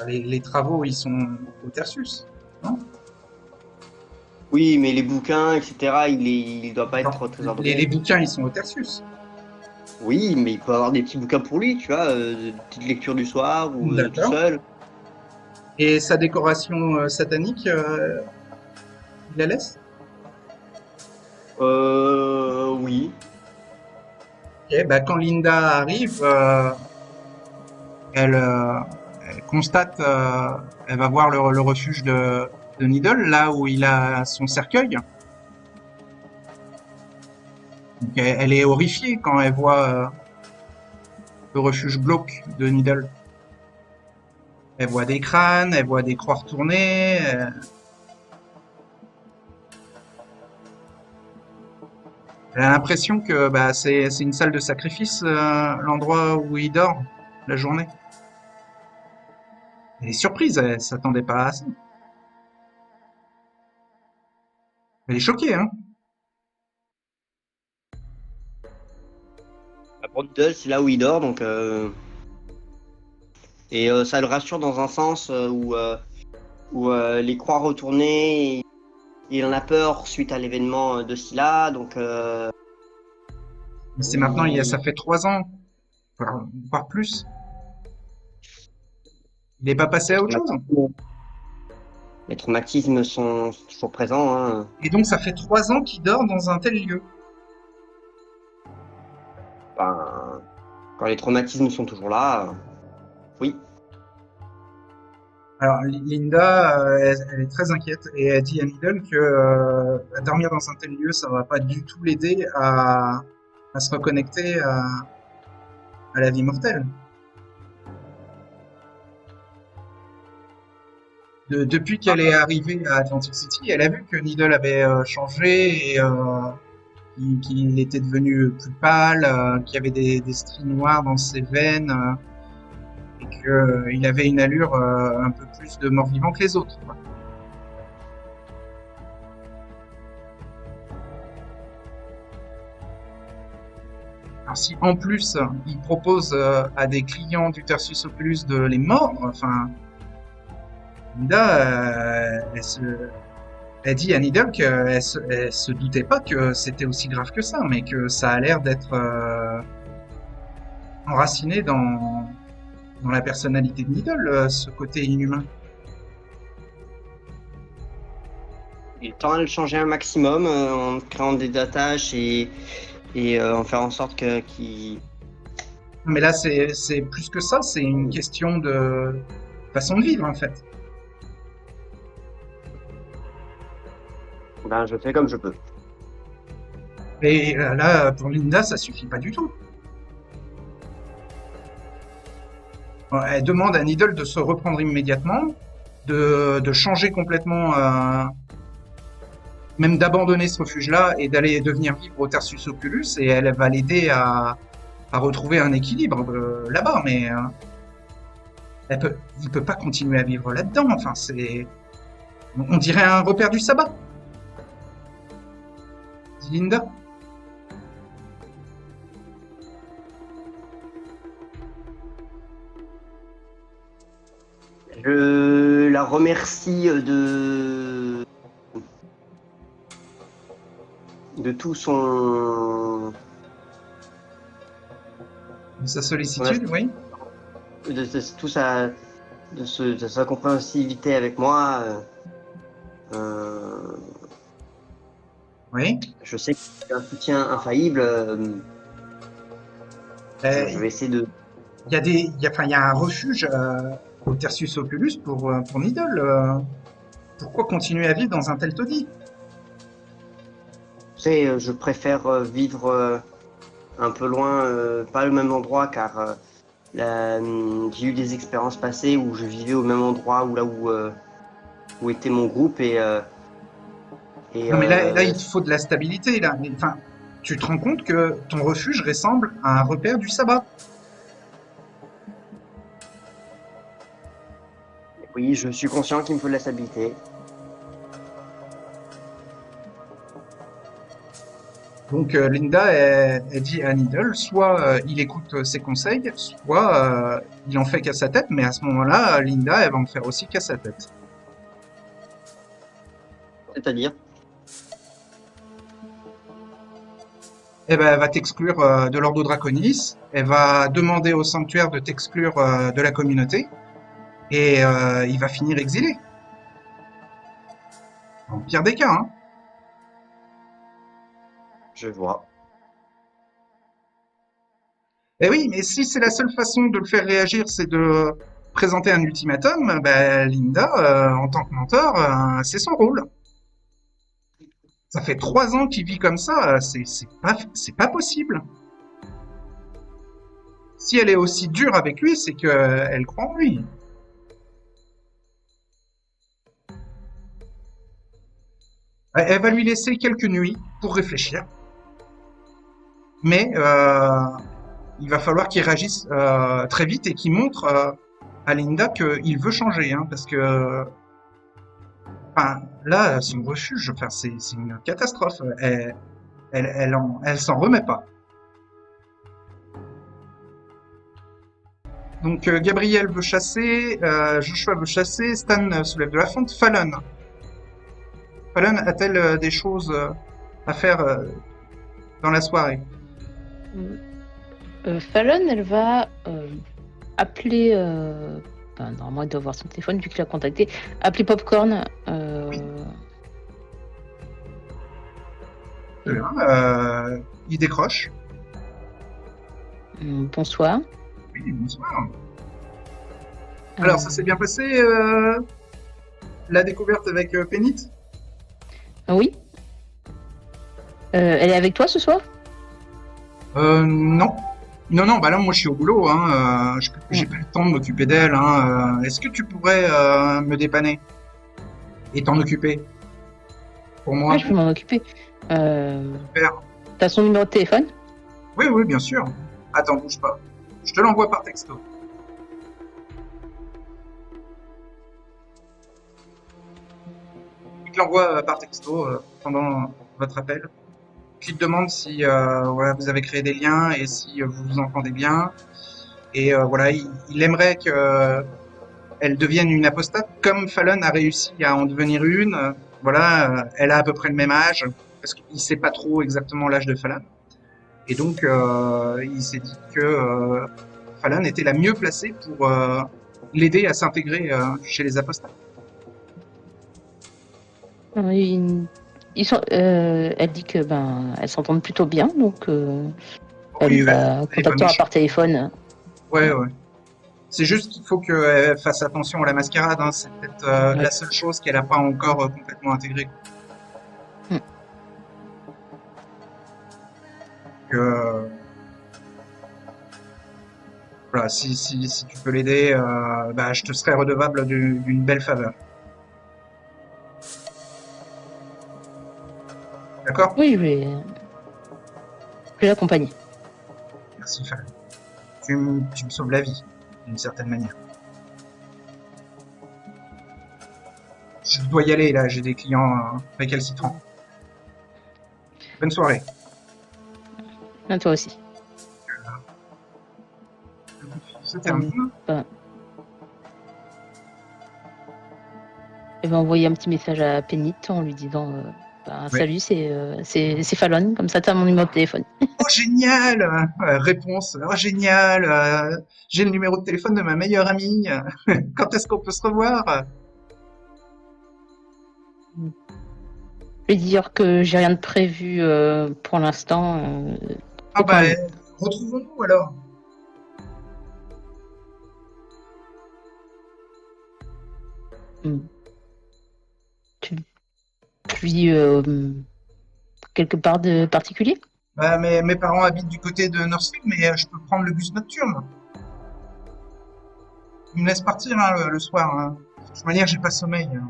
Speaker 2: Les travaux ils sont au Tertius.
Speaker 1: Oui, mais les bouquins, etc., il doit pas être très
Speaker 2: Les
Speaker 1: ordonné.
Speaker 2: bouquins ils sont au Tertius.
Speaker 1: Oui, mais il peut avoir des petits bouquins pour lui, tu vois, des petites lectures du soir ou tout
Speaker 2: D'accord.
Speaker 1: seul.
Speaker 2: Et sa décoration satanique, il la laisse?
Speaker 1: Oui.
Speaker 2: Ok, bah quand Linda arrive, elle constate, elle va voir le refuge de Needle, là où il a son cercueil. Donc, elle est horrifiée quand elle voit le refuge glauque de Needle. Elle voit des crânes, elle voit des croix retournées. Elle a l'impression que bah, c'est une salle de sacrifice, l'endroit où il dort la journée. Elle est surprise, elle s'attendait pas à ça. Elle est choquée, hein.
Speaker 1: La Brondel, c'est là où il dort, donc. Et ça le rassure dans un sens où les croix retournées, il en a peur suite à l'événement de Scylla, donc.
Speaker 2: Mais c'est maintenant, ça fait 3 ans, voire plus. Il n'est pas passé à autre chose.
Speaker 1: Les traumatismes sont toujours présents, hein.
Speaker 2: Et donc, ça fait 3 ans qu'il dort dans un tel lieu.
Speaker 1: Enfin, quand les traumatismes sont toujours là, oui.
Speaker 2: Alors, Linda, elle est très inquiète et elle dit à Needle que dormir dans un tel lieu, ça va pas du tout l'aider à se reconnecter à la vie mortelle. Depuis qu'elle est arrivée à Atlantic City, elle a vu que Needle avait changé et qu'il était devenu plus pâle, qu'il y avait des stries noires dans ses veines et qu'il avait une allure un peu plus de mort-vivant que les autres, quoi. Alors si en plus il propose à des clients du Tertius Oculus de les mordre, enfin, Linda, Elle dit à Needle elle se doutait pas que c'était aussi grave que ça, mais que ça a l'air d'être enraciné dans la personnalité de Needle, ce côté inhumain.
Speaker 1: Il tend à le changer un maximum en créant des attaches et en faire en sorte qu'il...
Speaker 2: Mais là, c'est plus que ça, c'est une question de façon de vivre, en fait.
Speaker 1: Ben, je fais comme je peux.
Speaker 2: Et là, pour Linda, ça suffit pas du tout. Bon, elle demande à Needle de se reprendre immédiatement, de changer complètement, même d'abandonner ce refuge-là et d'aller devenir vivre au Tertius Oculus, et elle va l'aider à retrouver un équilibre là-bas, mais il peut pas continuer à vivre là-dedans. Enfin, on dirait un repère du sabbat. Dit Linda.
Speaker 1: Je la remercie de tout son...
Speaker 2: Sa sollicitude, oui.
Speaker 1: de sa compréhensivité avec moi.
Speaker 2: Oui.
Speaker 1: Je sais que c'est un soutien infaillible. Je vais essayer de...
Speaker 2: Il y a un refuge au Tertius Oculus pour Needle. Pourquoi continuer à vivre dans un tel taudis?
Speaker 1: Tu sais, je préfère vivre un peu loin, pas au même endroit, car j'ai eu des expériences passées où je vivais au même endroit où était mon groupe
Speaker 2: Non, mais là, il te faut de la stabilité, là. Enfin, tu te rends compte que ton refuge ressemble à un repère du sabbat.
Speaker 1: oui, je suis conscient qu'il me faut de la stabilité.
Speaker 2: Donc Linda, elle dit à Needle, soit il écoute ses conseils, soit il en fait qu'à sa tête, mais à ce moment-là, Linda, elle va en faire aussi qu'à sa tête.
Speaker 1: C'est-à-dire?
Speaker 2: Eh ben, elle va t'exclure de l'Ordo Draconis, elle va demander au sanctuaire de t'exclure de la communauté, et il va finir exilé. En pire des cas, hein.
Speaker 1: Je vois.
Speaker 2: Eh oui, mais si c'est la seule façon de le faire réagir, c'est de présenter un ultimatum, ben Linda, en tant que mentor, c'est son rôle. Ça fait 3 ans qu'il vit comme ça, c'est pas possible. Si elle est aussi dure avec lui, c'est qu'elle croit en lui. Elle va lui laisser quelques nuits pour réfléchir. Mais il va falloir qu'il réagisse très vite et qu'il montre à Linda qu'il veut changer, hein, parce que enfin, là, son refuge, enfin, c'est une catastrophe. Elle s'en remet pas. Donc Gabriel veut chasser, Joshua veut chasser, Stan soulève de la fonte, Fallon. Fallon a-t-elle des choses à faire dans la soirée?
Speaker 6: Fallon, elle va appeler. Normalement, elle doit avoir son téléphone vu qu'il l'a contacté. Appeler Popcorn.
Speaker 2: Oui. Très bien. Il décroche.
Speaker 6: Bonsoir.
Speaker 2: Oui, bonsoir. Alors, ça s'est bien passé, la découverte avec Penit?
Speaker 6: Oui. Elle est avec toi ce soir?
Speaker 2: Non. Non, bah là, moi, je suis au boulot, hein. J'ai pas le temps de m'occuper d'elle, hein. Est-ce que tu pourrais me dépanner et t'en occuper pour moi?
Speaker 6: Ouais, je peux m'en occuper.
Speaker 2: Super.
Speaker 6: T'as son numéro de téléphone?
Speaker 2: Oui, bien sûr. Attends, bouge pas. Je te l'envoie par texto. Je te l'envoie par texto pendant votre appel. Puis il te demande si voilà, vous avez créé des liens et si vous vous entendez bien. Et voilà, il aimerait que elle devienne une apostate, comme Fallon a réussi à en devenir une. voilà, elle a à peu près le même âge, parce qu'il sait pas trop exactement l'âge de Falan. Et donc, il s'est dit que Falan était la mieux placée pour l'aider à s'intégrer chez les apostats.
Speaker 6: Elle dit que elles s'entendent plutôt bien, donc
Speaker 2: Oui,
Speaker 6: elle
Speaker 2: bah,
Speaker 6: la
Speaker 2: elle est pas
Speaker 6: contactera par
Speaker 2: méchante.
Speaker 6: téléphone.
Speaker 2: Ouais, ouais. C'est juste qu'il faut qu'elle fasse attention à la mascarade, hein. C'est peut-être
Speaker 6: Ouais.
Speaker 2: la seule chose qu'elle n'a pas encore complètement intégrée.
Speaker 6: Mm.
Speaker 2: Que, voilà, si tu peux l'aider, je te serais redevable d'une belle faveur. D'accord?
Speaker 6: Oui, je vais l'accompagner.
Speaker 2: Merci, Fallon. Tu me sauves la vie, d'une certaine manière. Je dois y aller, là, j'ai des clients récalcitrants. Bonne soirée.
Speaker 6: À toi aussi.
Speaker 2: Se termine.
Speaker 6: Elle va envoyer un petit message à Pénit en lui disant salut, c'est Fallon, comme ça t'as mon numéro de téléphone.
Speaker 2: Oh, génial! Réponse. Oh, génial! J'ai le numéro de téléphone de ma meilleure amie. Quand est-ce qu'on peut se revoir?
Speaker 6: Je vais dire que j'ai rien de prévu pour l'instant.
Speaker 2: Ah
Speaker 6: quand même.
Speaker 2: retrouvons-nous alors.
Speaker 6: Tu vis quelque part de particulier?
Speaker 2: Mes parents habitent du côté de Northfield, mais je peux prendre le bus nocturne. Ils me laissent partir hein, le soir. Hein. De toute manière, j'ai pas sommeil. Hein.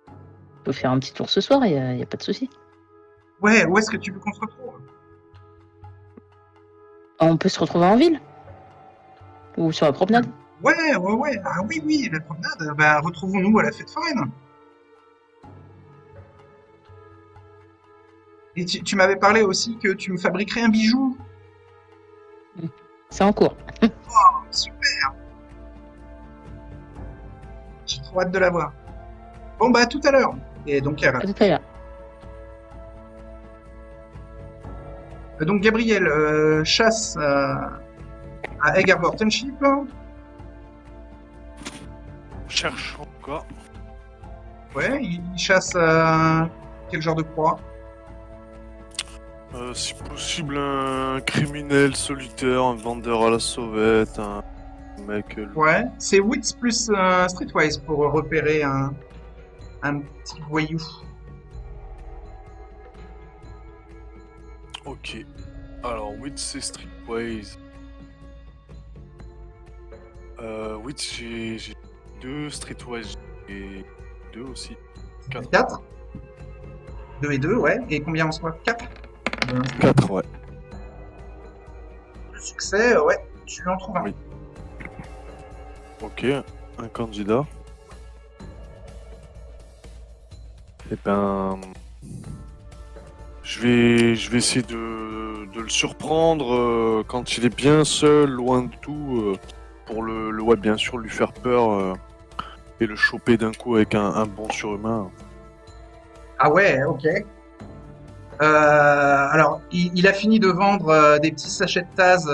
Speaker 6: On peut faire un petit tour ce soir, y a pas de souci.
Speaker 2: Ouais, où est-ce que tu veux qu'on se retrouve?
Speaker 6: On peut se retrouver en ville? Ou sur la promenade?
Speaker 2: Ouais. Ah oui, la promenade. Retrouvons-nous à la fête foraine. Et tu m'avais parlé aussi que tu me fabriquerais un bijou.
Speaker 6: C'est en cours.
Speaker 2: Oh, super! J'ai trop hâte de la voir. Bon, à tout à l'heure. Et donc,
Speaker 6: À tout à l'heure.
Speaker 2: Donc, Gabriel chasse à Egg Harbor Township.
Speaker 5: Cherche encore.
Speaker 2: Ouais, il chasse quel genre de proie?
Speaker 5: Si possible, un criminel solitaire, un vendeur à la sauvette, un mec.
Speaker 2: Ouais, c'est Wits plus Streetwise pour repérer un petit voyou.
Speaker 5: Ok. Alors, Wits c'est Streetways. Wits j'ai 2, Streetways j'ai 2 aussi. 4.
Speaker 2: 4 2 et 2, ouais. Et combien en soi? 4
Speaker 5: 4, ouais.
Speaker 2: Le succès, ouais, tu en trouves un.
Speaker 5: Oui. Ok, un candidat. Eh ben, je vais essayer de le surprendre quand il est bien seul, loin de tout, pour ouais, bien sûr, lui faire peur et le choper d'un coup avec un bon surhumain.
Speaker 2: Ah ouais, ok. Alors, il a fini de vendre des petits sachets de Taz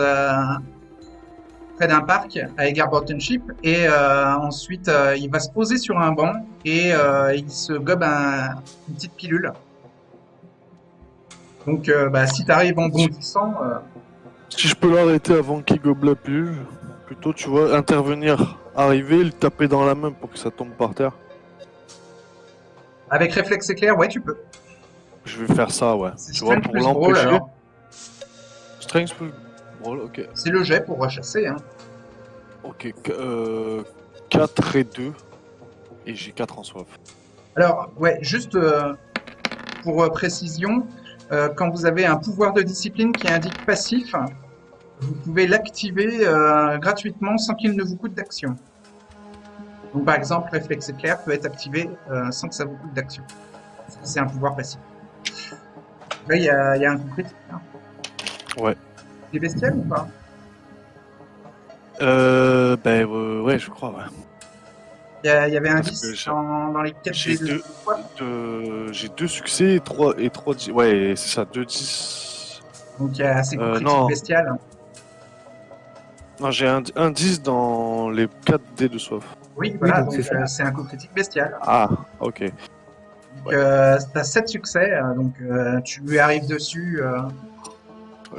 Speaker 2: près d'un parc à Egg Harbor Township et ensuite il va se poser sur un banc et il se gobe une petite pilule. Donc si t'arrives en bondissant,
Speaker 5: Si je peux l'arrêter avant qu'il gobe la pilule, plutôt, tu vois, intervenir, arriver, le taper dans la main pour que ça tombe par terre.
Speaker 2: avec réflexe éclair, ouais, tu peux.
Speaker 5: Je vais faire ça, ouais.
Speaker 2: C'est
Speaker 5: Tu vois,
Speaker 2: strength
Speaker 5: pour
Speaker 2: plus brawl
Speaker 5: l'empêcher.
Speaker 2: alors.
Speaker 5: Strength plus brawl, ok.
Speaker 2: C'est le jet pour rechasser. Hein.
Speaker 5: Ok, 4 et 2. Et j'ai 4 en soif.
Speaker 2: Alors, ouais, juste pour précision, quand vous avez un pouvoir de discipline qui indique passif, vous pouvez l'activer gratuitement sans qu'il ne vous coûte d'action. Donc, par exemple, réflexe éclair peut être activé sans que ça vous coûte d'action. C'est un pouvoir passif. Là, il y a un coup critique. Hein.
Speaker 5: Ouais.
Speaker 2: Il est bestial ou pas?
Speaker 5: Ouais, je crois, ouais.
Speaker 2: Il y avait un
Speaker 5: Parce que
Speaker 2: 10 dans les 4
Speaker 5: j'ai
Speaker 2: dés de soif.
Speaker 5: j'ai 2 succès et 3 10. Ouais, c'est ça, 2 10.
Speaker 2: Donc il y a assez coup critique
Speaker 5: Non,
Speaker 2: bestial.
Speaker 5: non, j'ai un 10 dans les 4 dés de soif.
Speaker 2: Oui, voilà,
Speaker 3: donc
Speaker 2: donc
Speaker 3: c'est ça.
Speaker 2: c'est un coup critique bestial.
Speaker 5: Ah, ok.
Speaker 2: Donc
Speaker 5: Ouais.
Speaker 2: t'as 7 succès, donc tu lui arrives dessus.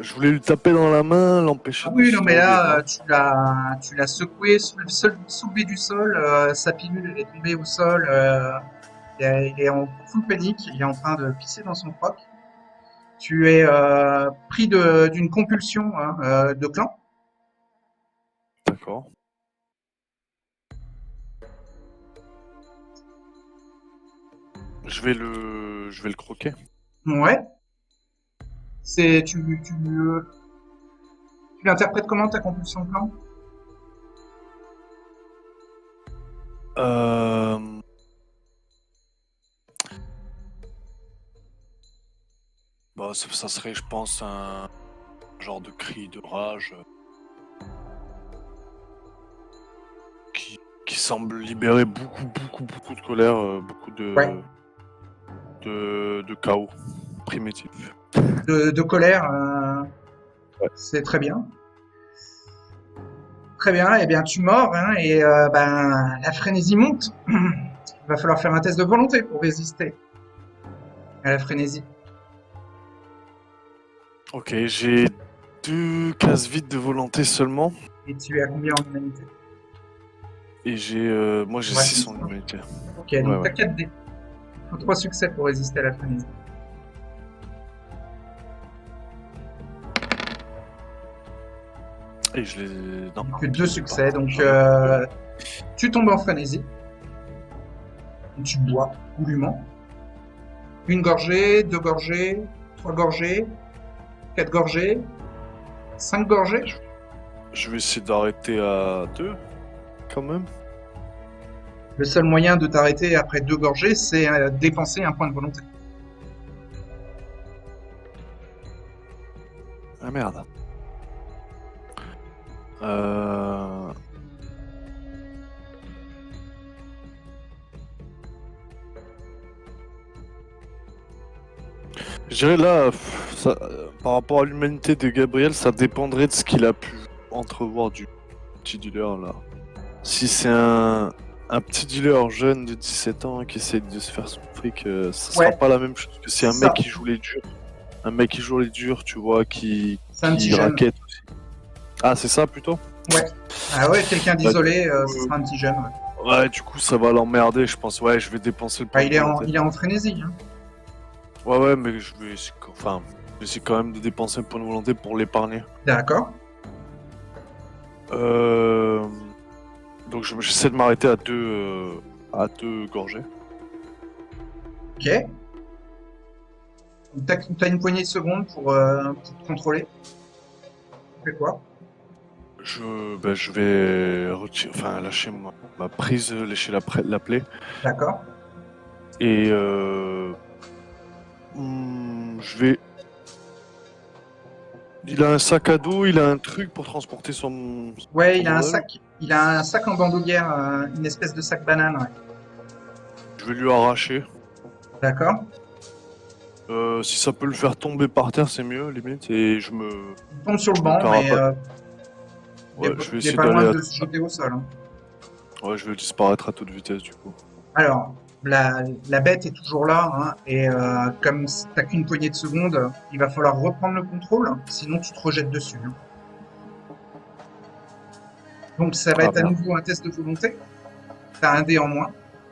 Speaker 5: Je voulais lui taper dans la main, l'empêcher
Speaker 2: Ah
Speaker 5: de
Speaker 2: oui,
Speaker 5: se
Speaker 2: non, mais
Speaker 5: relever,
Speaker 2: là,
Speaker 5: non?
Speaker 2: tu l'as secoué, soulevé du sol, sa pilule elle est tombée au sol, il est en full panique, il est en train de pisser dans son froc. Tu es pris d'une compulsion hein, de clan.
Speaker 5: D'accord. Je vais le croquer.
Speaker 2: Ouais. C'est, tu l'interprètes comment ta compulsion de clan?
Speaker 5: Euh... Bah, ça serait, je pense, un genre de cri de rage qui semble libérer beaucoup de colère, beaucoup
Speaker 2: Ouais.
Speaker 5: de chaos primitif.
Speaker 2: De colère,
Speaker 5: Ouais.
Speaker 2: c'est très bien. Très bien, eh bien tu mords hein, et ben la frénésie monte. Il va falloir faire un test de volonté pour résister à la frénésie.
Speaker 5: Ok, j'ai 2 cases vides de volonté seulement.
Speaker 2: Et tu es à combien en humanité?
Speaker 5: Et moi j'ai
Speaker 2: Ouais,
Speaker 5: 6 en
Speaker 2: six, hein.
Speaker 5: humanité.
Speaker 2: Ok,
Speaker 5: Ouais,
Speaker 2: donc t'as
Speaker 5: ouais.
Speaker 2: 4 dés. Il faut 3 succès pour résister à la frénésie.
Speaker 5: Et je les. Non,
Speaker 2: Que
Speaker 5: je
Speaker 2: 2
Speaker 5: les ai
Speaker 2: succès,
Speaker 5: pas.
Speaker 2: donc
Speaker 5: J'en ai plus.
Speaker 2: tu tombes en frénésie. Tu bois goulûment. Une gorgée, 2 gorgées, 3 gorgées, 4 gorgées, 5 gorgées.
Speaker 5: Je vais essayer d'arrêter à 2, quand même.
Speaker 2: Le seul moyen de t'arrêter après 2 gorgées, c'est dépenser un point de volonté.
Speaker 5: Ah merde. Euh... Je dirais là, par rapport à l'humanité de Gabriel, ça dépendrait de ce qu'il a pu entrevoir du petit dealer là. Si c'est un petit dealer jeune de 17 ans qui essaie de se faire son fric, ça sera
Speaker 2: Ouais,
Speaker 5: pas la même chose que si
Speaker 2: c'est
Speaker 5: un mec
Speaker 2: ça.
Speaker 5: qui joue les durs. Un mec qui joue les durs, tu vois,
Speaker 2: C'est un petit
Speaker 5: qui
Speaker 2: jeune.
Speaker 5: raquette aussi. Ah, c'est ça plutôt?
Speaker 2: Ouais. Ah ouais, quelqu'un d'isolé,
Speaker 5: Bah,
Speaker 2: ce sera un petit jeune. Ouais.
Speaker 5: Ouais, du coup, ça va l'emmerder, je pense. Ouais, je vais dépenser le
Speaker 2: Bah,
Speaker 5: point de volonté.
Speaker 2: il est en frénésie. Hein.
Speaker 5: Ouais, mais je vais essayer, enfin, je vais essayer quand même de dépenser le point de volonté pour l'épargner.
Speaker 2: D'accord.
Speaker 5: Donc, j'essaie de m'arrêter à deux gorgées.
Speaker 2: Ok. T'as une poignée de secondes pour te contrôler. Tu fais quoi?
Speaker 5: Je vais lâcher ma prise, lécher la plaie.
Speaker 2: D'accord.
Speaker 5: Et je vais. Il a un sac à dos, il a un truc pour transporter son
Speaker 2: Ouais, il a un
Speaker 5: bordel.
Speaker 2: sac. Il a un sac en bandoulière, une espèce de sac banane. Ouais.
Speaker 5: Je vais lui arracher.
Speaker 2: D'accord.
Speaker 5: Si ça peut le faire tomber par terre, c'est mieux, limite. Et
Speaker 2: Il tombe sur le
Speaker 5: me
Speaker 2: banc, mais
Speaker 5: carapate. Ouais, je vais
Speaker 2: il est
Speaker 5: essayer
Speaker 2: pas loin
Speaker 5: d'aller
Speaker 2: de se jeter au sol. Hein.
Speaker 5: Ouais, je vais disparaître à toute vitesse, du coup.
Speaker 2: Alors, la bête est toujours là, hein, et comme t'as qu'une poignée de secondes, il va falloir reprendre le contrôle, sinon tu te rejettes dessus. Hein. Donc ça va
Speaker 5: Ah
Speaker 2: être à
Speaker 5: merde.
Speaker 2: nouveau un test de volonté. T'as un dé en moins,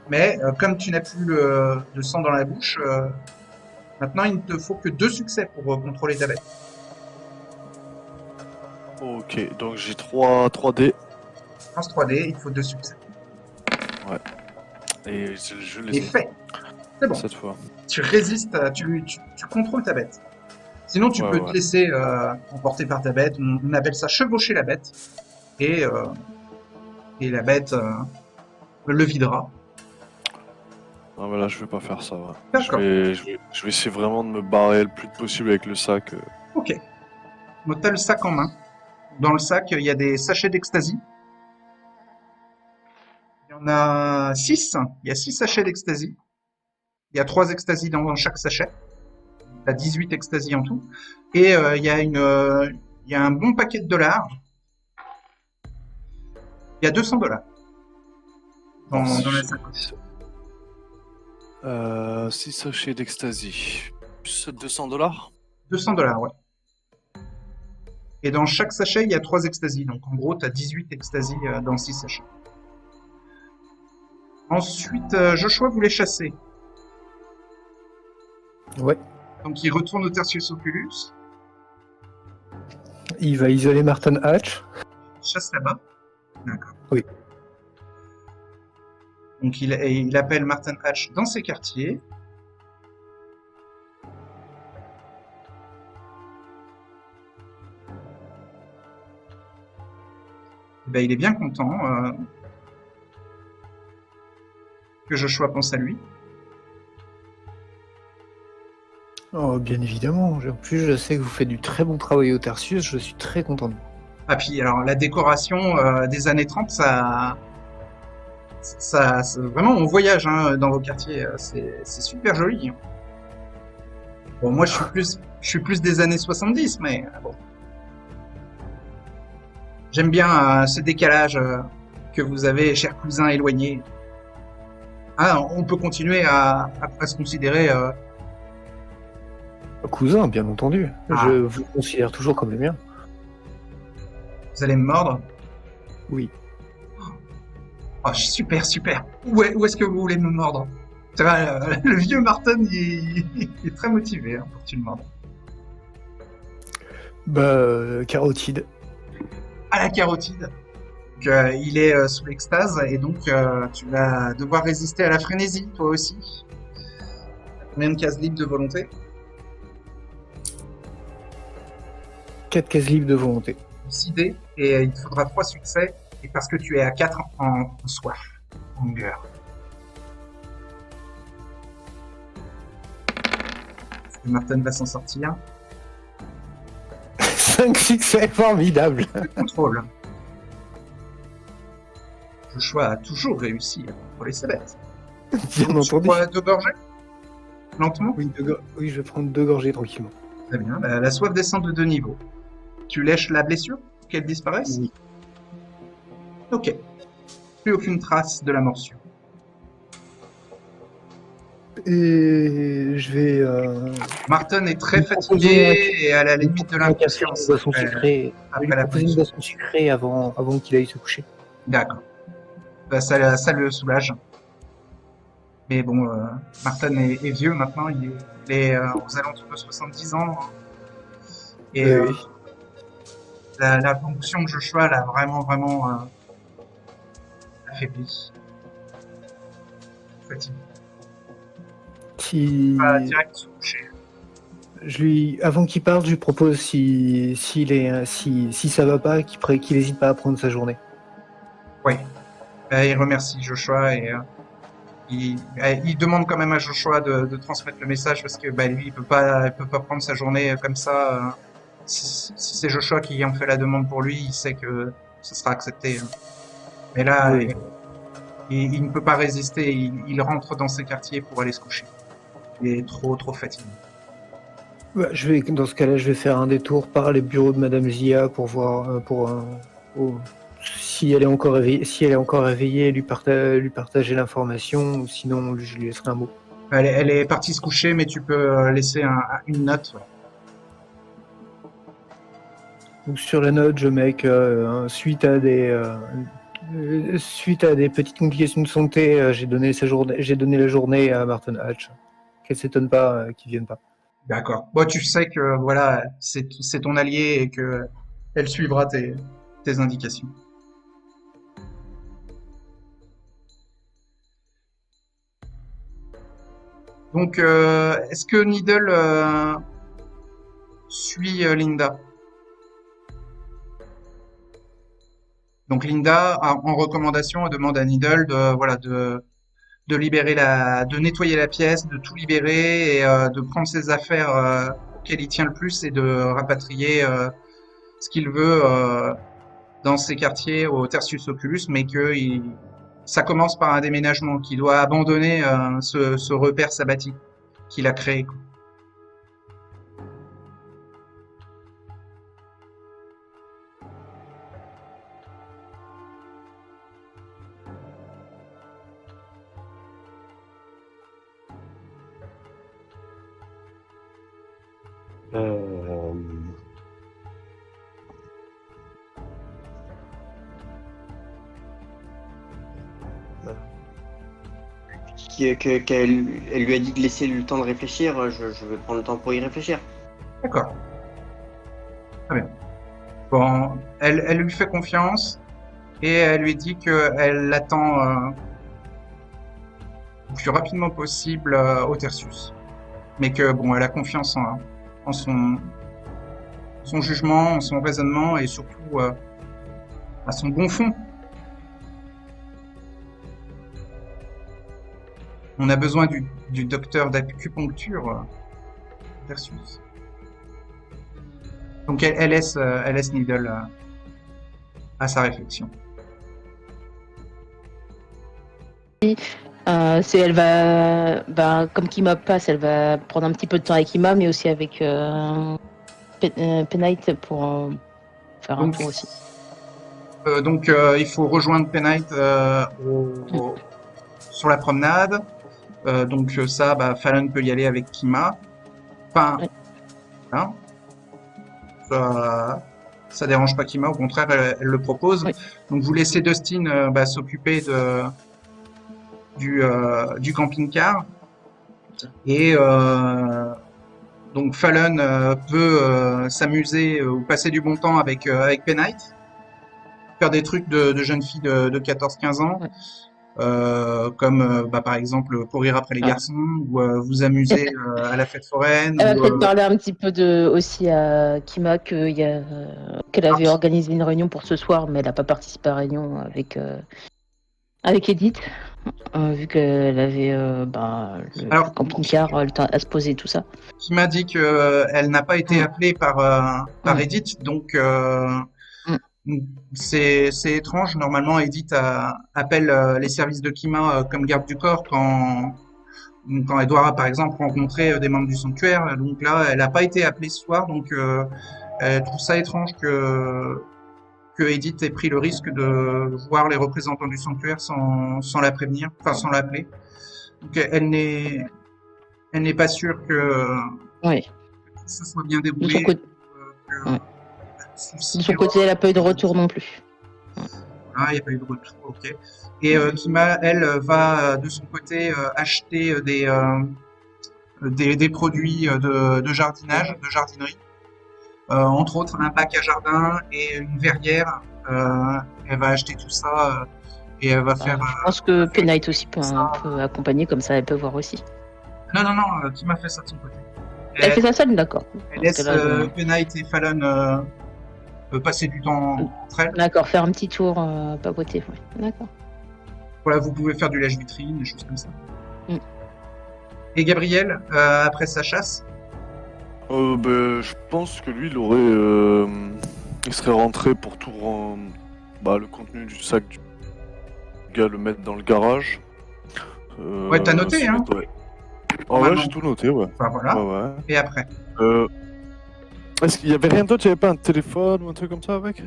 Speaker 2: mais comme tu n'as plus le sang dans la bouche, maintenant il ne te faut que 2 succès pour contrôler ta bête.
Speaker 5: Ok, donc j'ai 3 dés.
Speaker 2: Lance 3D, il faut 2 succès.
Speaker 5: Et je
Speaker 2: Et
Speaker 5: les ai
Speaker 2: fait. C'est bon.
Speaker 5: cette fois.
Speaker 2: Tu résistes, tu contrôles ta bête. Sinon, tu peux te
Speaker 5: Ouais.
Speaker 2: laisser emporter par ta bête. On appelle ça chevaucher la bête. Et la bête le videra.
Speaker 5: Ah, voilà, je vais pas faire ça. Ouais.
Speaker 2: D'accord.
Speaker 5: Je vais essayer vraiment de me barrer le plus possible avec le sac.
Speaker 2: Ok. Donc, tu as le sac en main. Dans le sac, il y a des sachets d'ecstasy. Il y en a 6. Il y a 6 sachets d'ecstasy. Il y a 3 ecstasy dans chaque sachet. Il y a 18 ecstasy en tout. Et il y a un bon paquet de dollars. Il y a $200 dans la sacoche.
Speaker 5: 6 sachets d'ecstasy. Plus $200.
Speaker 2: $200, ouais. Et dans chaque sachet, il y a 3 ecstasy. Donc en gros, tu as 18 ecstasy dans 6 sachets. Ensuite, Joshua voulait chasser.
Speaker 3: Ouais.
Speaker 2: Donc il retourne au Tertius Oculus,
Speaker 3: Il va isoler Martin Hatch.
Speaker 2: chasse là-bas. D'accord.
Speaker 3: Oui.
Speaker 2: Donc il appelle Martin Hatch dans ses quartiers. Et ben, il est bien content que Joshua pense à lui.
Speaker 3: Oh, bien évidemment. En plus, je sais que vous faites du très bon travail au Tertius. Je suis très content de vous.
Speaker 2: Ah puis alors la décoration des années 30, ça vraiment on voyage hein, dans vos quartiers, c'est super joli. Bon moi je suis plus des années 70 mais bon. J'aime bien ce décalage que vous avez, chers cousins éloignés. Ah, on peut continuer à se considérer
Speaker 3: Cousin, bien entendu.
Speaker 2: Ah.
Speaker 3: Je vous considère toujours comme le mien.
Speaker 2: vous allez me mordre.
Speaker 3: Oui.
Speaker 2: Oh, super, super. Où est-ce que vous voulez me mordre? Ça va, le vieux Martin, il est très motivé hein, pour que tu le mordes.
Speaker 3: Carotide.
Speaker 2: À la carotide. Donc, il est sous l'extase et donc tu vas devoir résister à la frénésie, toi aussi. Combien de cases libres de volonté?
Speaker 3: 4 cases libres de volonté.
Speaker 2: 6 dés et il te faudra 3 succès et parce que tu es à 4 en soif, hunger. Est-ce que Martin va s'en sortir?
Speaker 3: 5 succès, formidable.
Speaker 2: Contrôle. Joshua a toujours réussi à contrôler sa bête.
Speaker 3: Bien
Speaker 2: Donc, tu
Speaker 3: entendu.
Speaker 2: bois 2 gorgées? Lentement?
Speaker 3: Oui, oui, je vais prendre 2 gorgées tranquillement.
Speaker 2: Très bien. La soif descend de 2 niveaux. Tu lèches la blessure pour qu'elle disparaisse?
Speaker 3: Oui.
Speaker 2: Ok. Plus aucune trace de la morsure.
Speaker 3: Et je vais...
Speaker 2: Martin est très
Speaker 3: Lui proposer
Speaker 2: fatigué et à la limite de l'inconscience.
Speaker 3: Une boisson sucrée. Je vais
Speaker 2: après
Speaker 3: lui
Speaker 2: la
Speaker 3: proposer une boisson sucrée avant qu'il aille se coucher.
Speaker 2: D'accord. Bah, ça le soulage. Mais bon, Martin est vieux maintenant, il est aux alentours de 70 ans. Et
Speaker 3: Oui.
Speaker 2: la ponction de Joshua l'a vraiment affaibli. Fatigué.
Speaker 3: Si...
Speaker 2: Pas direct se coucher.
Speaker 3: Avant qu'il parte, je lui propose si ça va pas, qu'il hésite pas à prendre sa journée.
Speaker 2: Oui. Il remercie Joshua et il demande quand même à Joshua de transmettre le message parce que lui il peut pas prendre sa journée comme ça. Si c'est Joshua qui en fait la demande pour lui, il sait que ce sera accepté. Mais là,
Speaker 3: Oui.
Speaker 2: il ne peut pas résister. Il rentre dans ses quartiers pour aller se coucher. Il est trop fatigué.
Speaker 3: Dans ce cas-là, je vais faire un détour par les bureaux de Madame Zia pour voir si elle est encore réveillée, lui partager l'information, ou sinon je lui laisserai un mot.
Speaker 2: Elle est partie se coucher, mais tu peux laisser une note. Ouais.
Speaker 3: Donc sur la note, je mets que suite à des petites complications de santé, j'ai donné la journée à Martin Hatch. Qu'elle s'étonne pas qu'il vienne pas.
Speaker 2: D'accord. Bon, tu sais que voilà, c'est ton allié et que elle suivra tes indications. Donc, est-ce que Needle suit Linda? Donc Linda, en recommandation, elle demande à Needle de libérer de nettoyer la pièce, de tout libérer et de prendre ses affaires auxquelles il tient le plus et de rapatrier ce qu'il veut dans ces quartiers au Tertius Oculus, mais que ça commence par un déménagement, qu'il doit abandonner ce repère sabbatique qu'il a créé. Quoi.
Speaker 1: Elle lui a dit de laisser le temps de réfléchir, je vais prendre le temps pour y réfléchir.
Speaker 2: D'accord. Très bien. Bon, elle lui fait confiance et elle lui dit qu'elle l'attend le plus rapidement possible au Tertius. Mais que bon, elle a confiance en son jugement, en son raisonnement et surtout à son bon fond. On a besoin du docteur d'acupuncture Tertius. Donc elle laisse Needle à sa réflexion.
Speaker 6: Elle va, comme Kima passe, elle va prendre un petit peu de temps avec Kima, mais aussi avec Penite pour faire un tour aussi.
Speaker 2: Donc il faut rejoindre Penite sur la promenade. Donc ça, Fallon peut y aller avec Kima. Enfin,
Speaker 6: ouais.
Speaker 2: Hein, ça dérange pas Kima, au contraire, elle le propose. Oui. Donc vous laissez Dustin s'occuper du camping-car. Et donc Fallon peut s'amuser ou passer du bon temps avec Penite, faire des trucs de jeune fille de 14-15 ans. Ouais. Comme par exemple courir après les garçons ou vous amuser à la fête foraine.
Speaker 6: Elle va peut-être parler un petit peu aussi à Kima qu'elle avait organisé une réunion pour ce soir, mais elle n'a pas participé à la réunion avec Edith, vu qu'elle avait le camping-car, le temps à se poser tout ça.
Speaker 2: Kima dit qu'elle n'a pas été appelée par Edith, donc c'est étrange. Normalement, Edith appelle les services de Kima comme garde du corps quand elle doit, par exemple, rencontrer des membres du sanctuaire. Donc là, elle n'a pas été appelée ce soir. Donc, elle trouve ça étrange que Edith ait pris le risque de voir les représentants du sanctuaire sans la prévenir, enfin sans l'appeler. Donc, elle n'est pas sûre que ça soit bien déroulé.
Speaker 6: De son côté, elle n'a pas eu de retour non plus.
Speaker 2: Ah, il n'y a pas eu de retour, ok. Et Kima, elle, va de son côté acheter des produits de jardinage, de jardinerie. Entre autres, un bac à jardin et une verrière. Elle va acheter tout ça et elle va faire...
Speaker 6: je pense que Penite aussi peut accompagner, comme ça elle peut voir aussi.
Speaker 2: Non, Kima fait ça de son côté.
Speaker 6: Elle fait ça seule, d'accord.
Speaker 2: Elle laisse Penite et Fallon passer du temps entre elles.
Speaker 6: D'accord, faire un petit tour, papoter. Ouais. D'accord.
Speaker 2: Voilà, vous pouvez faire du lèche-vitrine, des choses comme ça. Et Gabriel, après sa chasse
Speaker 5: je pense que lui, il serait rentré pour tout le contenu du sac du gars, le mettre dans le garage.
Speaker 2: Ouais, t'as noté, hein
Speaker 5: ouais, j'ai tout noté, ouais.
Speaker 2: Enfin, voilà.
Speaker 5: Ouais.
Speaker 2: Et après
Speaker 5: Est-ce qu'il y avait rien d'autre? Il n'y avait pas un téléphone ou un truc comme ça avec?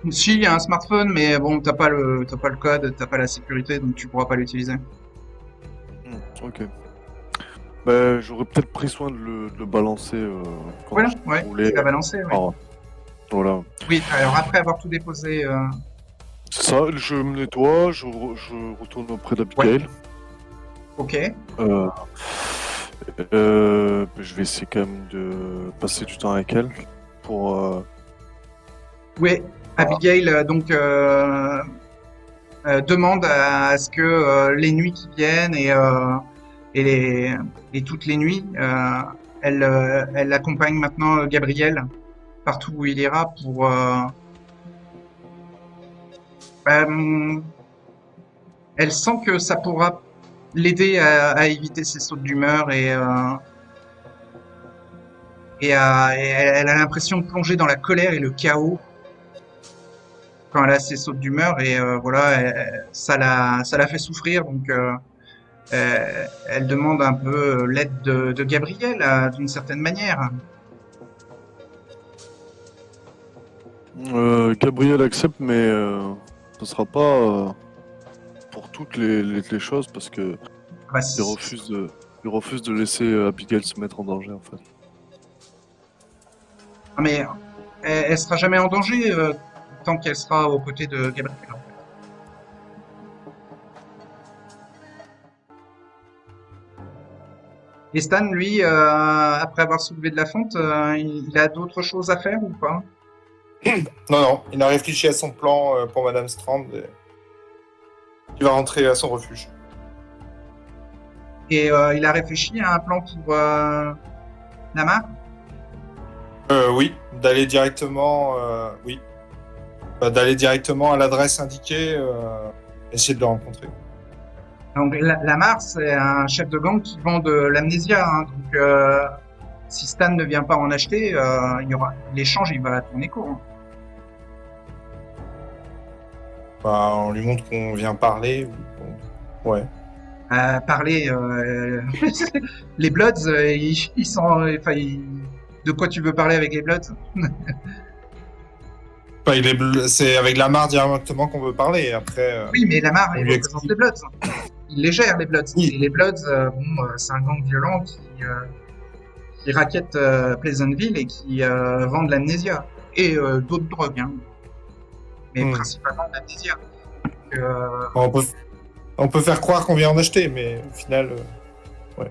Speaker 2: Si, il y a un smartphone, mais bon, t'as pas le code, t'as pas la sécurité, donc tu pourras pas l'utiliser.
Speaker 5: Ok. J'aurais peut-être pris soin de le balancer quand
Speaker 2: je voulais. Tu l'as balancé, ouais.
Speaker 5: Voilà.
Speaker 2: Oui, alors après avoir tout déposé...
Speaker 5: C'est ça, je me nettoie, je retourne auprès d'Abigail.
Speaker 2: Ok.
Speaker 5: Je vais essayer quand même de passer du temps avec elle pour...
Speaker 2: Oui, Abigail demande à ce que les nuits qui viennent et toutes les nuits, elle accompagne maintenant Gabriel partout où il ira pour... elle sent que ça pourra l'aider à éviter ses sautes d'humeur et elle a l'impression de plonger dans la colère et le chaos quand elle a ses sautes d'humeur et voilà, ça la fait souffrir donc elle demande un peu l'aide de Gabriel d'une certaine manière.
Speaker 5: Gabriel accepte, mais ce sera pas pour toutes les choses parce que
Speaker 2: Bah,
Speaker 5: il refuse de laisser Abigail se mettre en danger en fait.
Speaker 2: mais elle sera jamais en danger tant qu'elle sera aux côtés de Gabriel. En fait. Et Stan, lui, après avoir soulevé de la fonte, il a d'autres choses à faire ou pas?
Speaker 4: Non, il a réfléchi à son plan pour Madame Strand. Et il va rentrer à son refuge.
Speaker 2: Et il a réfléchi à un plan pour Namar?
Speaker 4: Oui, d'aller directement, oui. D'aller directement à l'adresse indiquée, essayer de le rencontrer.
Speaker 2: Donc Lamar, c'est un chef de gang qui vend de l'amnésia. Hein, donc si Stan ne vient pas en acheter, il y aura l'échange, il va tourner court. Hein.
Speaker 4: On lui montre qu'on vient parler. Ouais.
Speaker 2: Parler, les Bloods, ils sont, enfin, de quoi tu veux parler avec les Bloods?
Speaker 4: C'est avec Lamar directement qu'on veut parler. Après,
Speaker 2: Oui, mais Lamar,
Speaker 4: on
Speaker 2: il
Speaker 4: lui
Speaker 2: représente les Bloods. Il les gère, les Bloods.
Speaker 4: Oui.
Speaker 2: Et les Bloods, c'est un gang violent qui raquette Pleasantville et qui vend de l'amnésia. Et d'autres drogues, hein. Mais principalement de l'amnésia.
Speaker 4: on peut faire croire qu'on vient en acheter, mais au final, ouais.